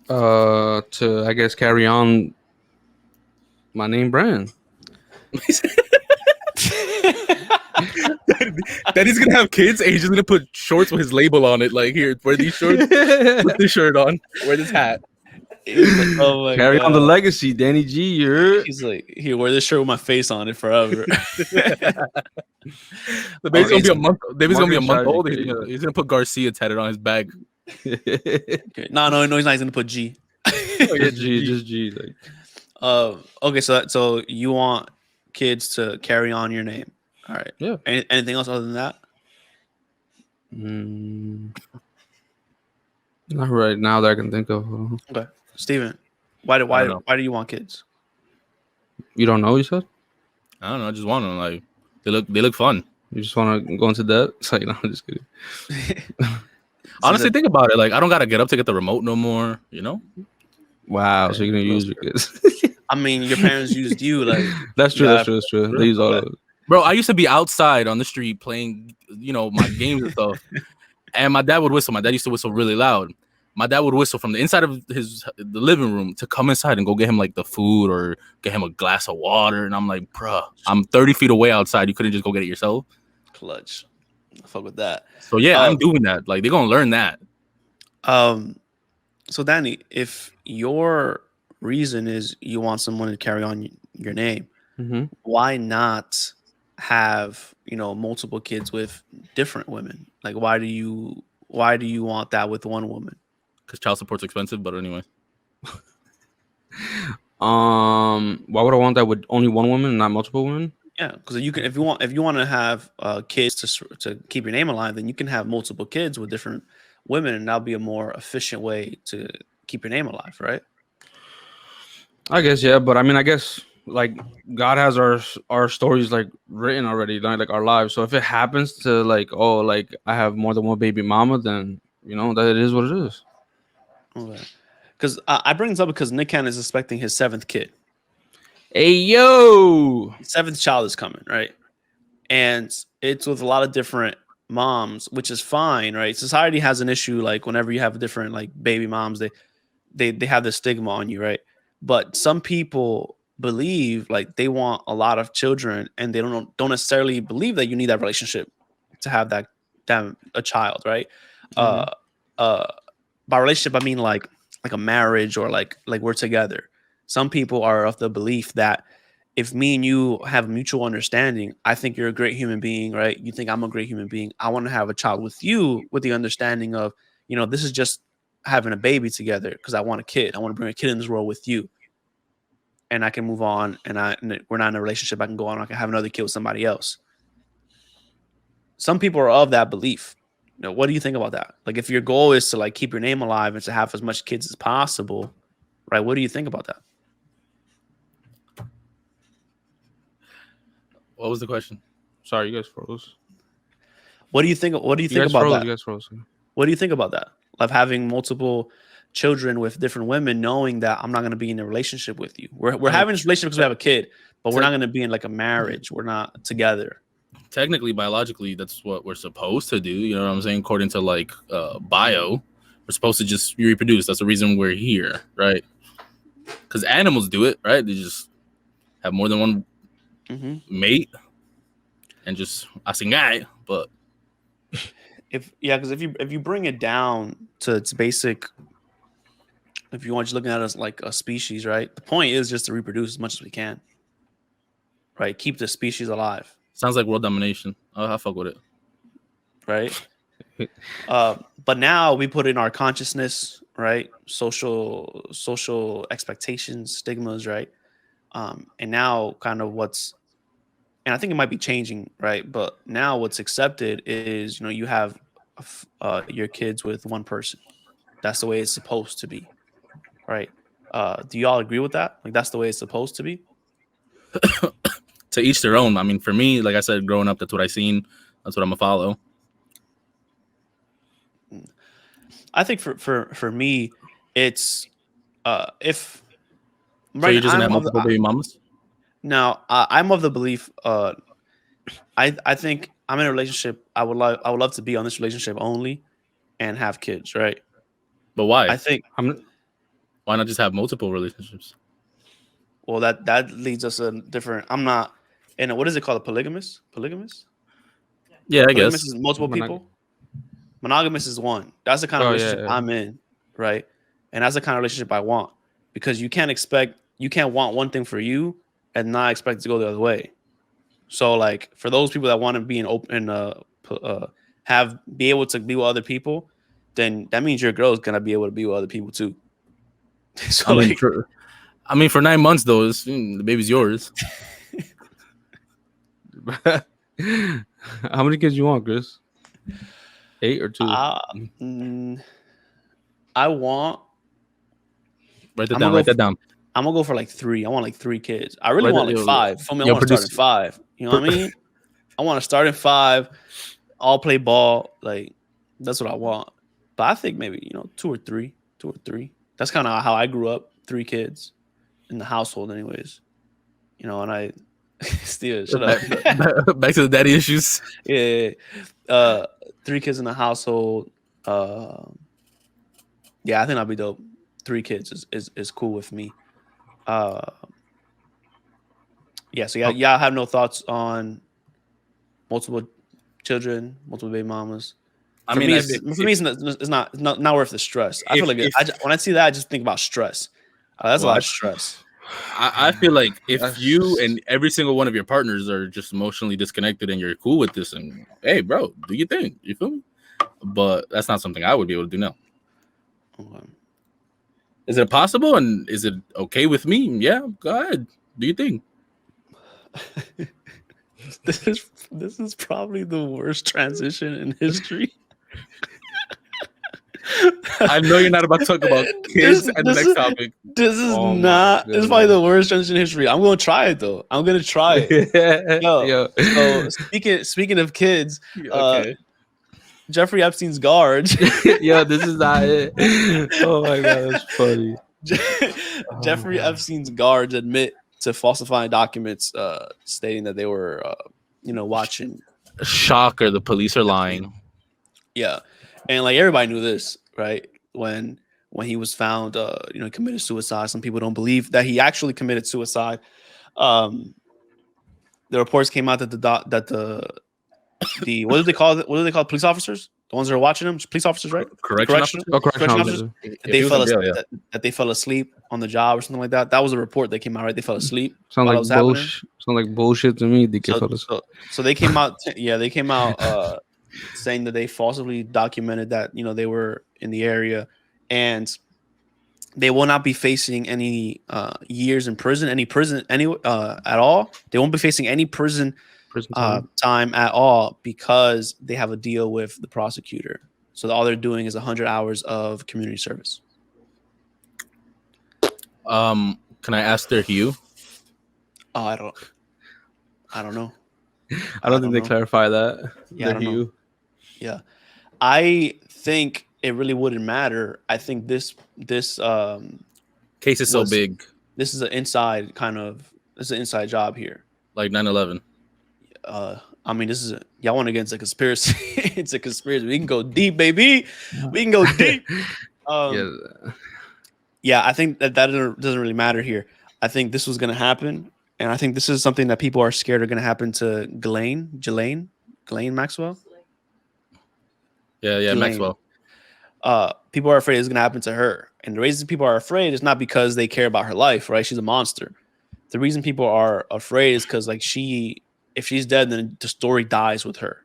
To I guess carry on my name brand. That he's gonna have kids and he's just gonna put shorts with his label on it. Like, here, wear these shorts, put this shirt on, wear this hat. Like, oh my Carry God. on the legacy, Danny G. He's like, here, wear this shirt with my face on it forever. The baby's gonna be a month. Baby's gonna be a month old. He's gonna put Garcia tatted on his bag. Okay. No, he's not. He's gonna put G. Oh, yeah, G, just G. Like, Okay, so you want kids to carry on your name. All right. Yeah. Anything else other than that? Not right now that I can think of. Okay, Steven, why do you want kids? You don't know, you said? I don't know. I just want them. Like they look fun. You just want to go into debt? It's like, no, I'm just kidding. Honestly, think about it. Like I don't gotta get up to get the remote no more. You know? Wow, so you're gonna use your kids? I mean, your parents used you. Like that's true. That's true. They use all of it. Bro, I used to be outside on the street playing, my games and stuff. And my dad would whistle. My dad used to whistle really loud. My dad would whistle from the inside of the living room to come inside and go get him like the food or get him a glass of water. And I'm like, bruh, I'm 30 feet away outside. You couldn't just go get it yourself. Clutch. Fuck with that. So yeah, I'm doing that. Like they're gonna learn that. So Danny, if your reason is you want someone to carry on your name, why not have multiple kids with different women? Like why do you want that with one woman? Because child support's expensive, but anyway. Why would I want that with only one woman and not multiple women? Yeah, because if you want to have kids to keep your name alive, then you can have multiple kids with different women, and that'll be a more efficient way to keep your name alive, right? I guess, yeah, but I mean, I guess like God has our stories like written already, like our lives. So if it happens to like I have more than one baby mama, then that it is what it is. Okay. Because I bring this up because Nick Cannon is expecting his 7th kid. Hey yo, 7th child is coming, right? And it's with a lot of different moms, which is fine, right? Society has an issue like whenever you have different like baby moms, they have this stigma on you, right? But some people believe like they want a lot of children, and they don't necessarily believe that you need that relationship to have that a child, right? By relationship I mean like a marriage or like we're together. Some people are of the belief that if me and you have mutual understanding, I think you're a great human being, right? You think I'm a great human being. I want to have a child with you with the understanding of, this is just having a baby together because I want a kid. I want to bring a kid in this world with you. And I can move on, and we're not in a relationship. I can go on. I can have another kid with somebody else. Some people are of that belief. What do you think about that? Like, if your goal is to like keep your name alive and to have as much kids as possible, right? What do you think about that? What was the question? Sorry, you guys froze. What do you think? What do you think about that? You guys froze. What do you think about that? Of having multiple children with different women, knowing that I'm not going to be in a relationship with you. We're having this relationship because we have a kid, but we're not going to be in like a marriage. We're not together. Technically, biologically, that's what we're supposed to do. You know what I'm saying? According to like bio, we're supposed to just reproduce. That's the reason we're here, right? Because animals do it, right? They just have more than one mate and just guy. But if you bring it down to its basic, if you want to looking at it as like a species, right? The point is just to reproduce as much as we can, right? Keep the species alive. Sounds like world domination. I fuck with it, right? But now we put in our consciousness, right? Social expectations, stigmas, right? And now kind of and I think it might be changing, right? But now what's accepted is, you have your kids with one person. That's the way it's supposed to be, right? Do y'all agree with that? Like that's the way it's supposed to be? To each their own. I mean, for me, like I said, growing up, that's what I seen. That's what I'm gonna follow. I think for me, it's if so you're just gonna have multiple baby mamas. No, I'm of the belief. I think I'm in a relationship. I would love to be on this relationship only, and have kids, right? But why? I think why not just have multiple relationships? Well, that leads us a different. I'm not. And what is it called? A polygamous? Polygamous? Yeah, I polygamous guess. Is multiple people. Monogamous is one. That's the kind of relationship I'm in, right? And that's the kind of relationship I want, because you can't want one thing for you and not expect it to go the other way. So, like, for those people that want to be be able to be with other people, then that means your girl is gonna be able to be with other people too. So, I mean, for 9 months though, the baby's yours. How many kids you want, Chris? 8 or 2? I want. Write that down. Write that down. I'm gonna go for like 3. I want like 3 kids. I really Write want that- like yo, 5. For me, I yo, want to start at 5. You know what I mean? I want to start at 5. All play ball. Like that's what I want. But I think maybe 2 or 3. 2 or 3. That's kind of how I grew up. 3 kids in the household, anyways. And I. Steven, shut up. Back to the daddy issues. Yeah. 3 kids in the household. Yeah, I think that'd be dope. 3 kids is cool with me. Yeah, so y'all have no thoughts on multiple children, multiple baby mamas. For me, it's not worth the stress. I feel like when I see that, I just think about stress. That's a lot of stress. I feel like if you and every single one of your partners are just emotionally disconnected and you're cool with this, and hey, bro, do your thing. You feel me? But that's not something I would be able to do now. Okay. Is it possible? And is it okay with me? Yeah, go ahead. Do your thing. This is probably the worst transition in history. I know you're not about to talk about kids and the next topic. This is not. This is probably the worst transition in history. I'm going to try it though. I'm going to try it. Yo. So speaking of kids, Okay. Jeffrey Epstein's guards. Yo, this is not it. Oh my god, that's funny. Jeffrey Epstein's guards admit to falsifying documents, stating that they were, watching. Shocker! The police are lying. Yeah, and like everybody knew this, right? When he was found, committed suicide. Some people don't believe that he actually committed suicide. The reports came out that the what do they call police officers? The ones that are watching them, police officers, right? Correction officers. That they fell asleep on the job or something like that. That was a report that came out, right? They fell asleep. Sound like bullshit to me. So they came out. They came out saying that they falsely documented that they were in the area, and they will not be facing any years in prison, any at all. They won't be facing any prison time at all because they have a deal with the prosecutor. So all they're doing is 100 hours of community service. Can I ask their hue? Oh, I don't know. I don't think they clarify that. Yeah, I don't know. Yeah, I think it really wouldn't matter. I think this case is so big. This is an inside job here, like 9/11. I mean, this is y'all want to get into conspiracy. It's a conspiracy. We can go deep, baby. We can go deep. Yeah, I think that doesn't really matter here. I think this was going to happen, and I think this is something that people are scared are going to happen to Ghislaine Maxwell. Yeah, Ghislaine. Maxwell. People are afraid it's going to happen to her, and the reason people are afraid is not because they care about her life, right? She's a monster. The reason people are afraid is because if she's dead, then the story dies with her.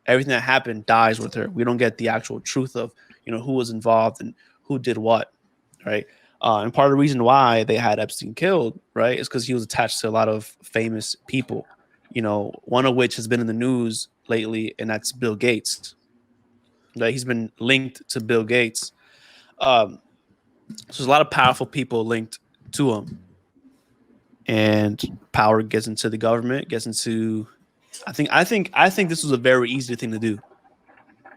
Everything that happened dies with her. We don't get the actual truth of, who was involved and who did what, right? And part of the reason why they had Epstein killed, right, is because he was attached to a lot of famous people, one of which has been in the news lately, and that's Bill Gates. Right? He's been linked to Bill Gates. So there's a lot of powerful people linked to him. And power gets into the government, gets into. I think this was a very easy thing to do.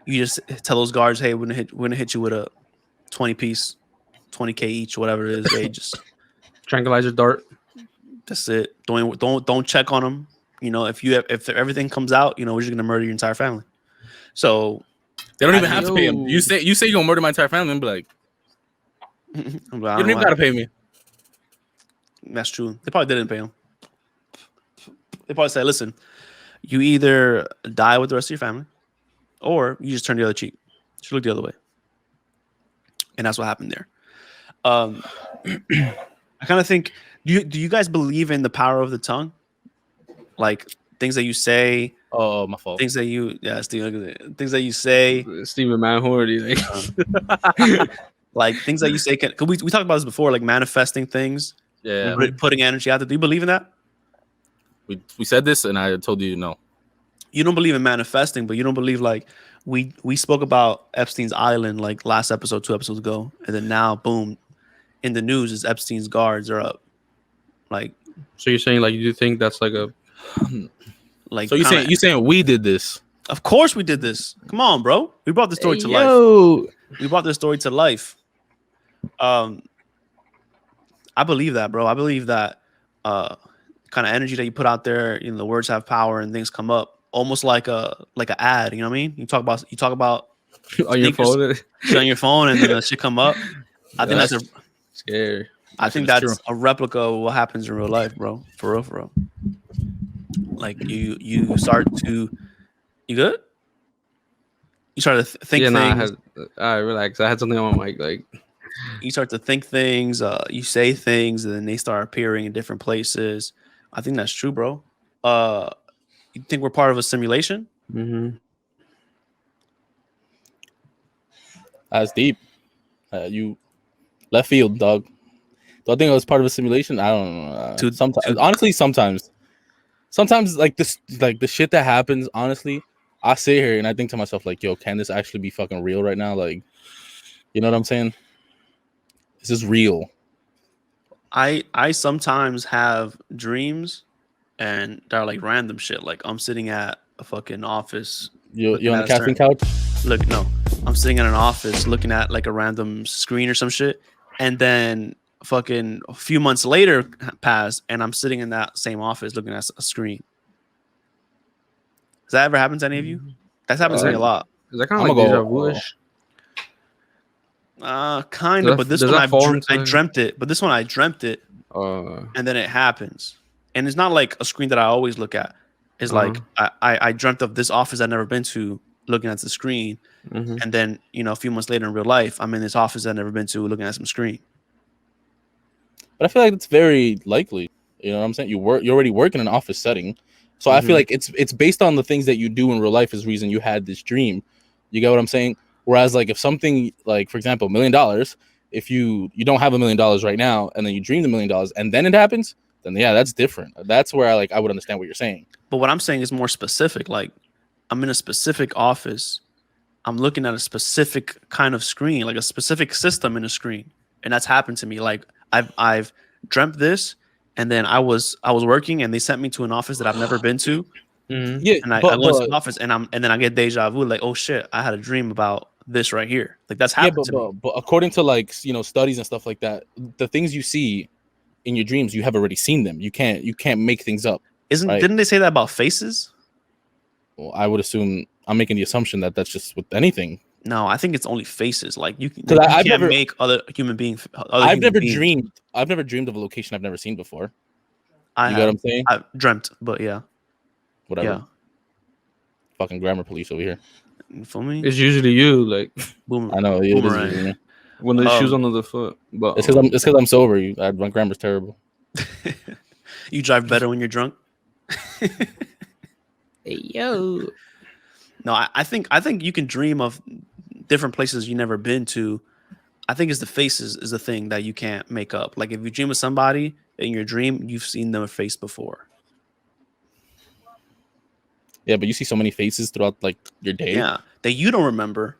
You just tell those guards, "Hey, we're gonna hit you with a 20-piece, 20K each, whatever it is." They just tranquilizer dart. That's it. Don't check on them. If everything comes out, we're just gonna murder your entire family. So they don't even have to pay him. You say you're gonna murder my entire family, and be like, you don't even gotta pay me. That's true. They probably didn't pay him. They probably said, listen, you either die with the rest of your family or you just turn the other cheek. Just look the other way. And that's what happened there. I kind of think, do you guys believe in the power of the tongue? Like things that you say. Oh, my fault. Things that you, Steven, things that you say. Stephen Manhorty. Like things that you say. We talked about this before, like manifesting things. Yeah. Putting energy out there. Do you believe in that? We said this, and I told you no. You don't believe in manifesting, but you don't believe like we spoke about Epstein's island like last episode, 2 episodes ago, and then now, boom, in the news is Epstein's guards are up. Like, so you're saying like you think that's like a like so you saying we did this? Of course we did this. Come on, bro. We brought the story to life. We brought the story to life. I believe that, bro. I believe that kind of energy that you put out there, the words have power and things come up. Almost like an ad, you know what I mean? You talk about on your phone, on your phone, and then that shit come up. I think that's scary. I think that's a replica of what happens in real life, bro. For real. Like you start to, you good? You start to think things. I relax. I had something on my mic. Like you start to think things. You say things, and then they start appearing in different places. I think that's true, bro. You think we're part of a simulation? Mm-hmm. That's deep. You left field, dog. Do I think it was part of a simulation? I don't know. Sometimes like this, like the shit that happens. Honestly, I sit here and I think to myself, like, yo, can this actually be fucking real right now? Like, you know what I'm saying? Is this real? I sometimes have dreams, and they're like random shit. Like I'm sitting at a fucking office. You on the casting couch? Look, no, I'm sitting in an office looking at like a random screen or some shit, and then fucking a few months later pass, and I'm sitting in that same office looking at a screen. Does that ever happen to any of you? That's happened to me a lot. Is that kind of like deja vu-ish? Kind of, but this one I dreamt it. But this one I dreamt it, and then it happens. And it's not like a screen that I always look at. It's like I dreamt of this office I've never been to, looking at the screen, and then a few months later in real life, I'm in this office I've never been to, looking at some screen. But I feel like it's very likely. You know what I'm saying? You already work in an office setting, so I feel like it's based on the things that you do in real life is the reason you had this dream. You get what I'm saying? Whereas like if something like, for example, $1 million, if you don't have $1 million right now, and then you dream the $1 million, and then it happens, then yeah, that's different. That's where I would understand what you're saying. But what I'm saying is more specific. Like I'm in a specific office, I'm looking at a specific kind of screen, like a specific system in a screen, and that's happened to me. Like I've dreamt this, and then I was working, and they sent me to an office that I've never been to. Yeah, and I go into the office, and then I get deja vu, like, oh shit, I had a dream about this right here. Like that's happened to me. But according to like studies and stuff like that, the things you see in your dreams, you have already seen them. You can't make things up. Didn't they say that about faces? Well, I would assume I'm making the assumption that that's just with anything. No, I think it's only faces. Like you can't make other human beings. I've never dreamed of a location I've never seen before. You know what I'm saying? I've dreamt, but yeah. Whatever. Yeah. Fucking grammar police over here. You feel me? It's usually you, like. Boom. I know. Boomerang. When the shoes on the other foot. But it's because I'm sober. My grammar's terrible. You drive better when you're drunk. Hey yo. No, I think you can dream of different places you've never been to. I think it's the faces is the thing that you can't make up. Like if you dream of somebody in your dream, you've seen their face before. Yeah, but you see so many faces throughout like your day. Yeah, that you don't remember,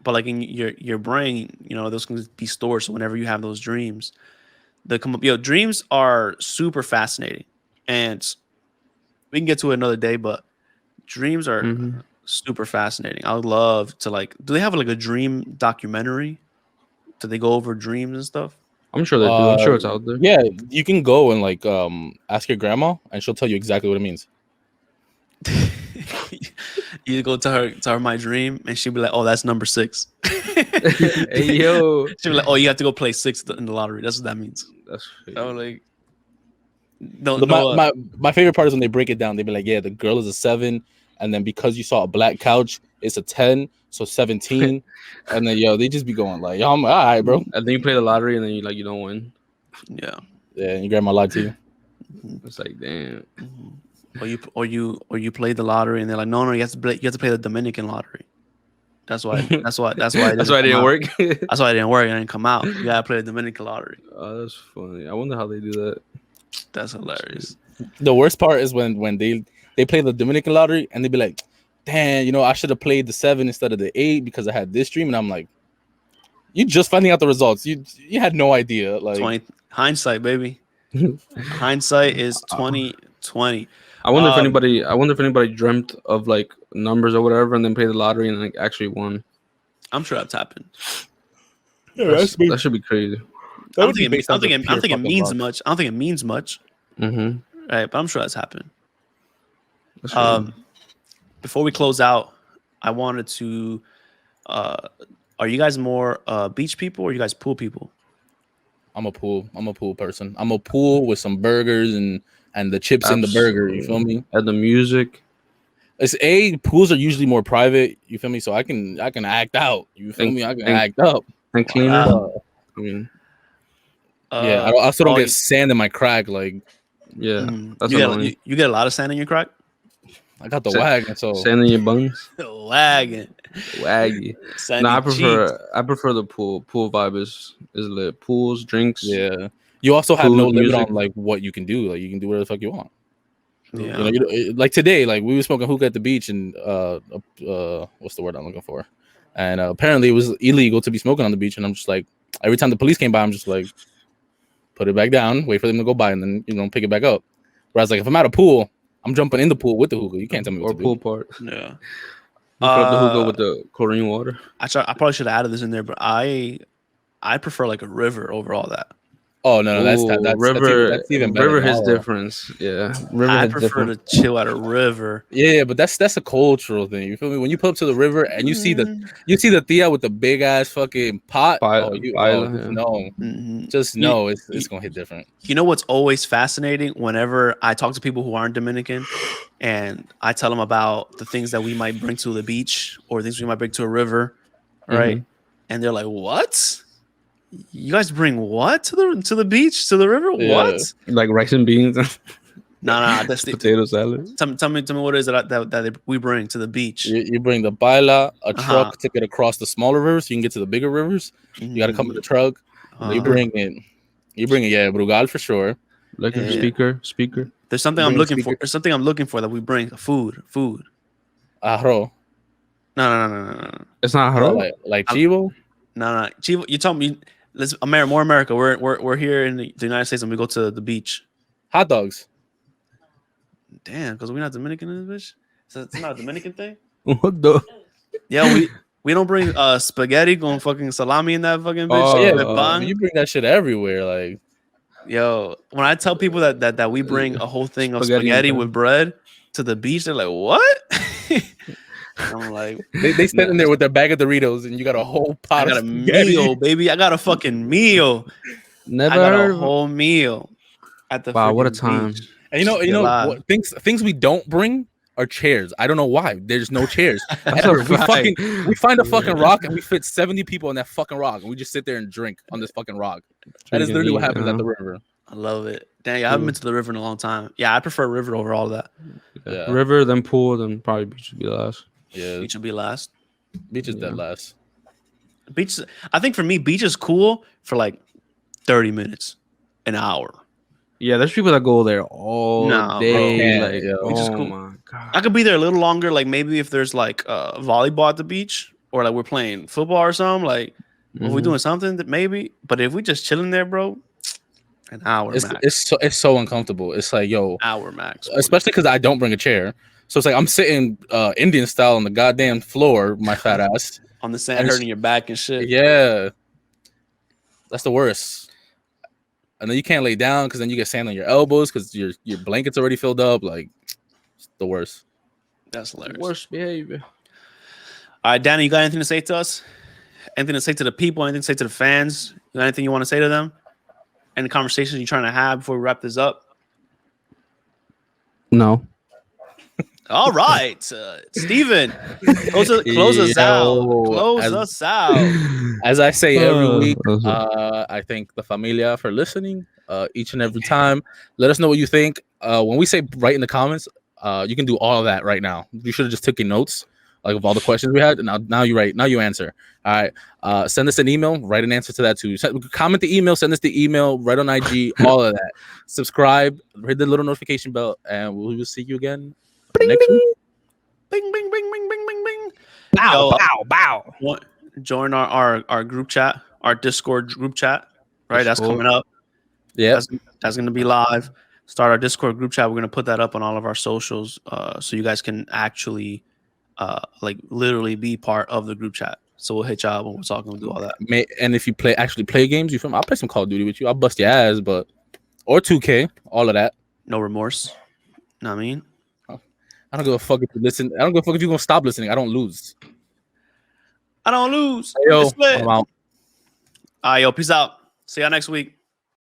but like in your brain, those can be stored. So whenever you have those dreams, they come up. Dreams are super fascinating, and we can get to it another day. But dreams are super fascinating. I would love to do they have like a dream documentary? Do they go over dreams and stuff? I'm sure they do. I'm sure it's out there. Yeah, you can go and like ask your grandma, and she'll tell you exactly what it means. You go tell her my dream, and she'll be like, "Oh, that's number 6." Hey yo, she'll be like, "Oh, you have to go play 6 in the lottery." That's what that means. That's like. My favorite part is when they break it down. They be like, "Yeah, the girl is a 7, and then because you saw a black couch, it's a 10, so 17." And then they just be going like, "Yo, I'm all right, bro." And then you play the lottery, and then you don't win. Yeah. Yeah, and your grandma lied to you. It's like, damn. Or you play the lottery, and they're like, no, you have to play the Dominican lottery. That's why it didn't work. That's why it didn't work. It didn't come out. You gotta play the Dominican lottery. Oh, that's funny. I wonder how they do that. That's hilarious. The worst part is when they play the Dominican lottery and they be like, damn, you know, I should have played the 7 instead of the 8 because I had this dream. And I'm like, you just finding out the results. You had no idea. Like 20 hindsight, baby. Hindsight is 2020. I wonder if anybody dreamt of like numbers or whatever, and then played the lottery and like actually won. I'm sure that's happened. That should be crazy. I don't think it means much. I don't think it means much. Mm-hmm. Right, but I'm sure that's happened. That's Before we close out, I wanted to. Are you guys more beach people or are you guys pool people? I'm a pool person. I'm a pool with some burgers and the chips in the burger. You feel me? And the music. It's pools are usually more private. You feel me? So I can act out. You feel me? I can act up and cleaner. I mean, yeah. I also don't get sand in my crack. Like, yeah, that's you get a lot of sand in your crack. I got the wagon. So sand in your buns. Waggy. No, I prefer the pool. Pool vibe is lit. Pools, drinks. Yeah. You also have no limit on like what you can do. Like you can do whatever the fuck you want. Yeah. You know, like today, like we were smoking hookah at the beach, and what's the word I'm looking for? And apparently it was illegal to be smoking on the beach. And I'm just like, every time the police came by, I'm just like, put it back down, wait for them to go by, and then pick it back up. Whereas like if I'm at a pool, I'm jumping in the pool with the hookah. You can't tell me what to do. Or pool part. Yeah. You fill up the hookah with the chlorine water. I probably should have added this in there, but I prefer like a river over all that. Oh no, that's river. That's even better. River has difference. Yeah, river. I prefer to chill at a river. Yeah, but that's a cultural thing. You feel me? When you pull up to the river and you see the tia with the big ass fucking pot. Just know it's gonna hit different. You know what's always fascinating? Whenever I talk to people who aren't Dominican, and I tell them about the things that we might bring to the beach or things we might bring to a river, right? Mm-hmm. And they're like, "What? You guys bring what to the beach, to the river? Yeah. What? Like rice and beans? No, that's potato salad. Tell me what it is that we bring to the beach. You bring the baila, a truck to get across the smaller rivers, so you can get to the bigger rivers. You got to come with the truck. You bring it, yeah, Brugal for sure. Like a speaker. There's something I'm looking for. There's something I'm looking for that we bring. Food. Arroz. No. It's not arroz. Like chivo. No. Chivo. You told me. Let's more America. We're here in the United States and we go to the beach. Hot dogs. Damn, because we're not Dominican in this bitch. So it's not a Dominican thing. What the? Yeah, we don't bring spaghetti going fucking salami in that fucking bitch. You bring that shit everywhere. Like, yo, when I tell people that we bring a whole thing of spaghetti with bread to the beach, they're like, what? I'm like, they stand in there with their bag of Doritos, and you got a whole pot. I got a meal, baby. I got a fucking meal. I got a whole meal at the. Wow, what a time! Beach. And you know what, things we don't bring are chairs. I don't know why. There's no chairs. we find a fucking rock and we fit 70 people on that fucking rock, and we just sit there and drink on this fucking rock. That is literally what happens at the river. I love it. Dang, I haven't been to the river in a long time. Yeah, I prefer river over all of that. Yeah. River, then pool, then probably beach would be last. Yeah, beach would be last. Beach is dead last. Beach. I think for me, beach is cool for like 30 minutes, an hour. Yeah, there's people that go there all day. Which is cool. My God. I could be there a little longer. Like maybe if there's like volleyball at the beach, or like we're playing football or something. Like if we're doing something, that maybe. But if we just chilling there, bro, an hour max. It's so uncomfortable. It's like, yo, hour max. Especially because I don't bring a chair. So it's like I'm sitting Indian style on the goddamn floor, my fat ass. On the sand, hurting your back and shit. Yeah. That's the worst. And then you can't lay down because then you get sand on your elbows because your blanket's already filled up. Like, it's the worst. That's hilarious. Worst behavior. All right, Danny, you got anything to say to us? Anything to say to the people? Anything to say to the fans? You got anything you want to say to them? Any conversations you're trying to have before we wrap this up? No. All right, Steven, close us out. Close us out. As I say every week, I thank the familia for listening each and every time. Let us know what you think. When we say write in the comments, you can do all of that right now. You should have just taken notes. like of all the questions we had. Now you answer. All right. Send us an email. Write an answer to that too. Comment the email. Send us the email. Write on IG. All of that. Subscribe. Hit the little notification bell, and we will see you again next week. Bing, bing, bing, bing, bing, bing, bing. Bow, bow, bow. Join our group chat, our Discord group chat. Right, that's coming up. Yeah, that's going to be live. Start our Discord group chat. We're going to put that up on all of our socials, so you guys can actually, like, literally be part of the group chat. So we'll hit y'all when we're talking. We'll do all that. And if you actually play games, I'll play some Call of Duty with you. I'll bust your ass, or 2K, all of that. No remorse. Know what I mean? I don't give a fuck if you listen. I don't give a fuck if you're gonna stop listening. I don't lose. I don't lose. Yo, I'm out. All right, yo, peace out. See y'all next week.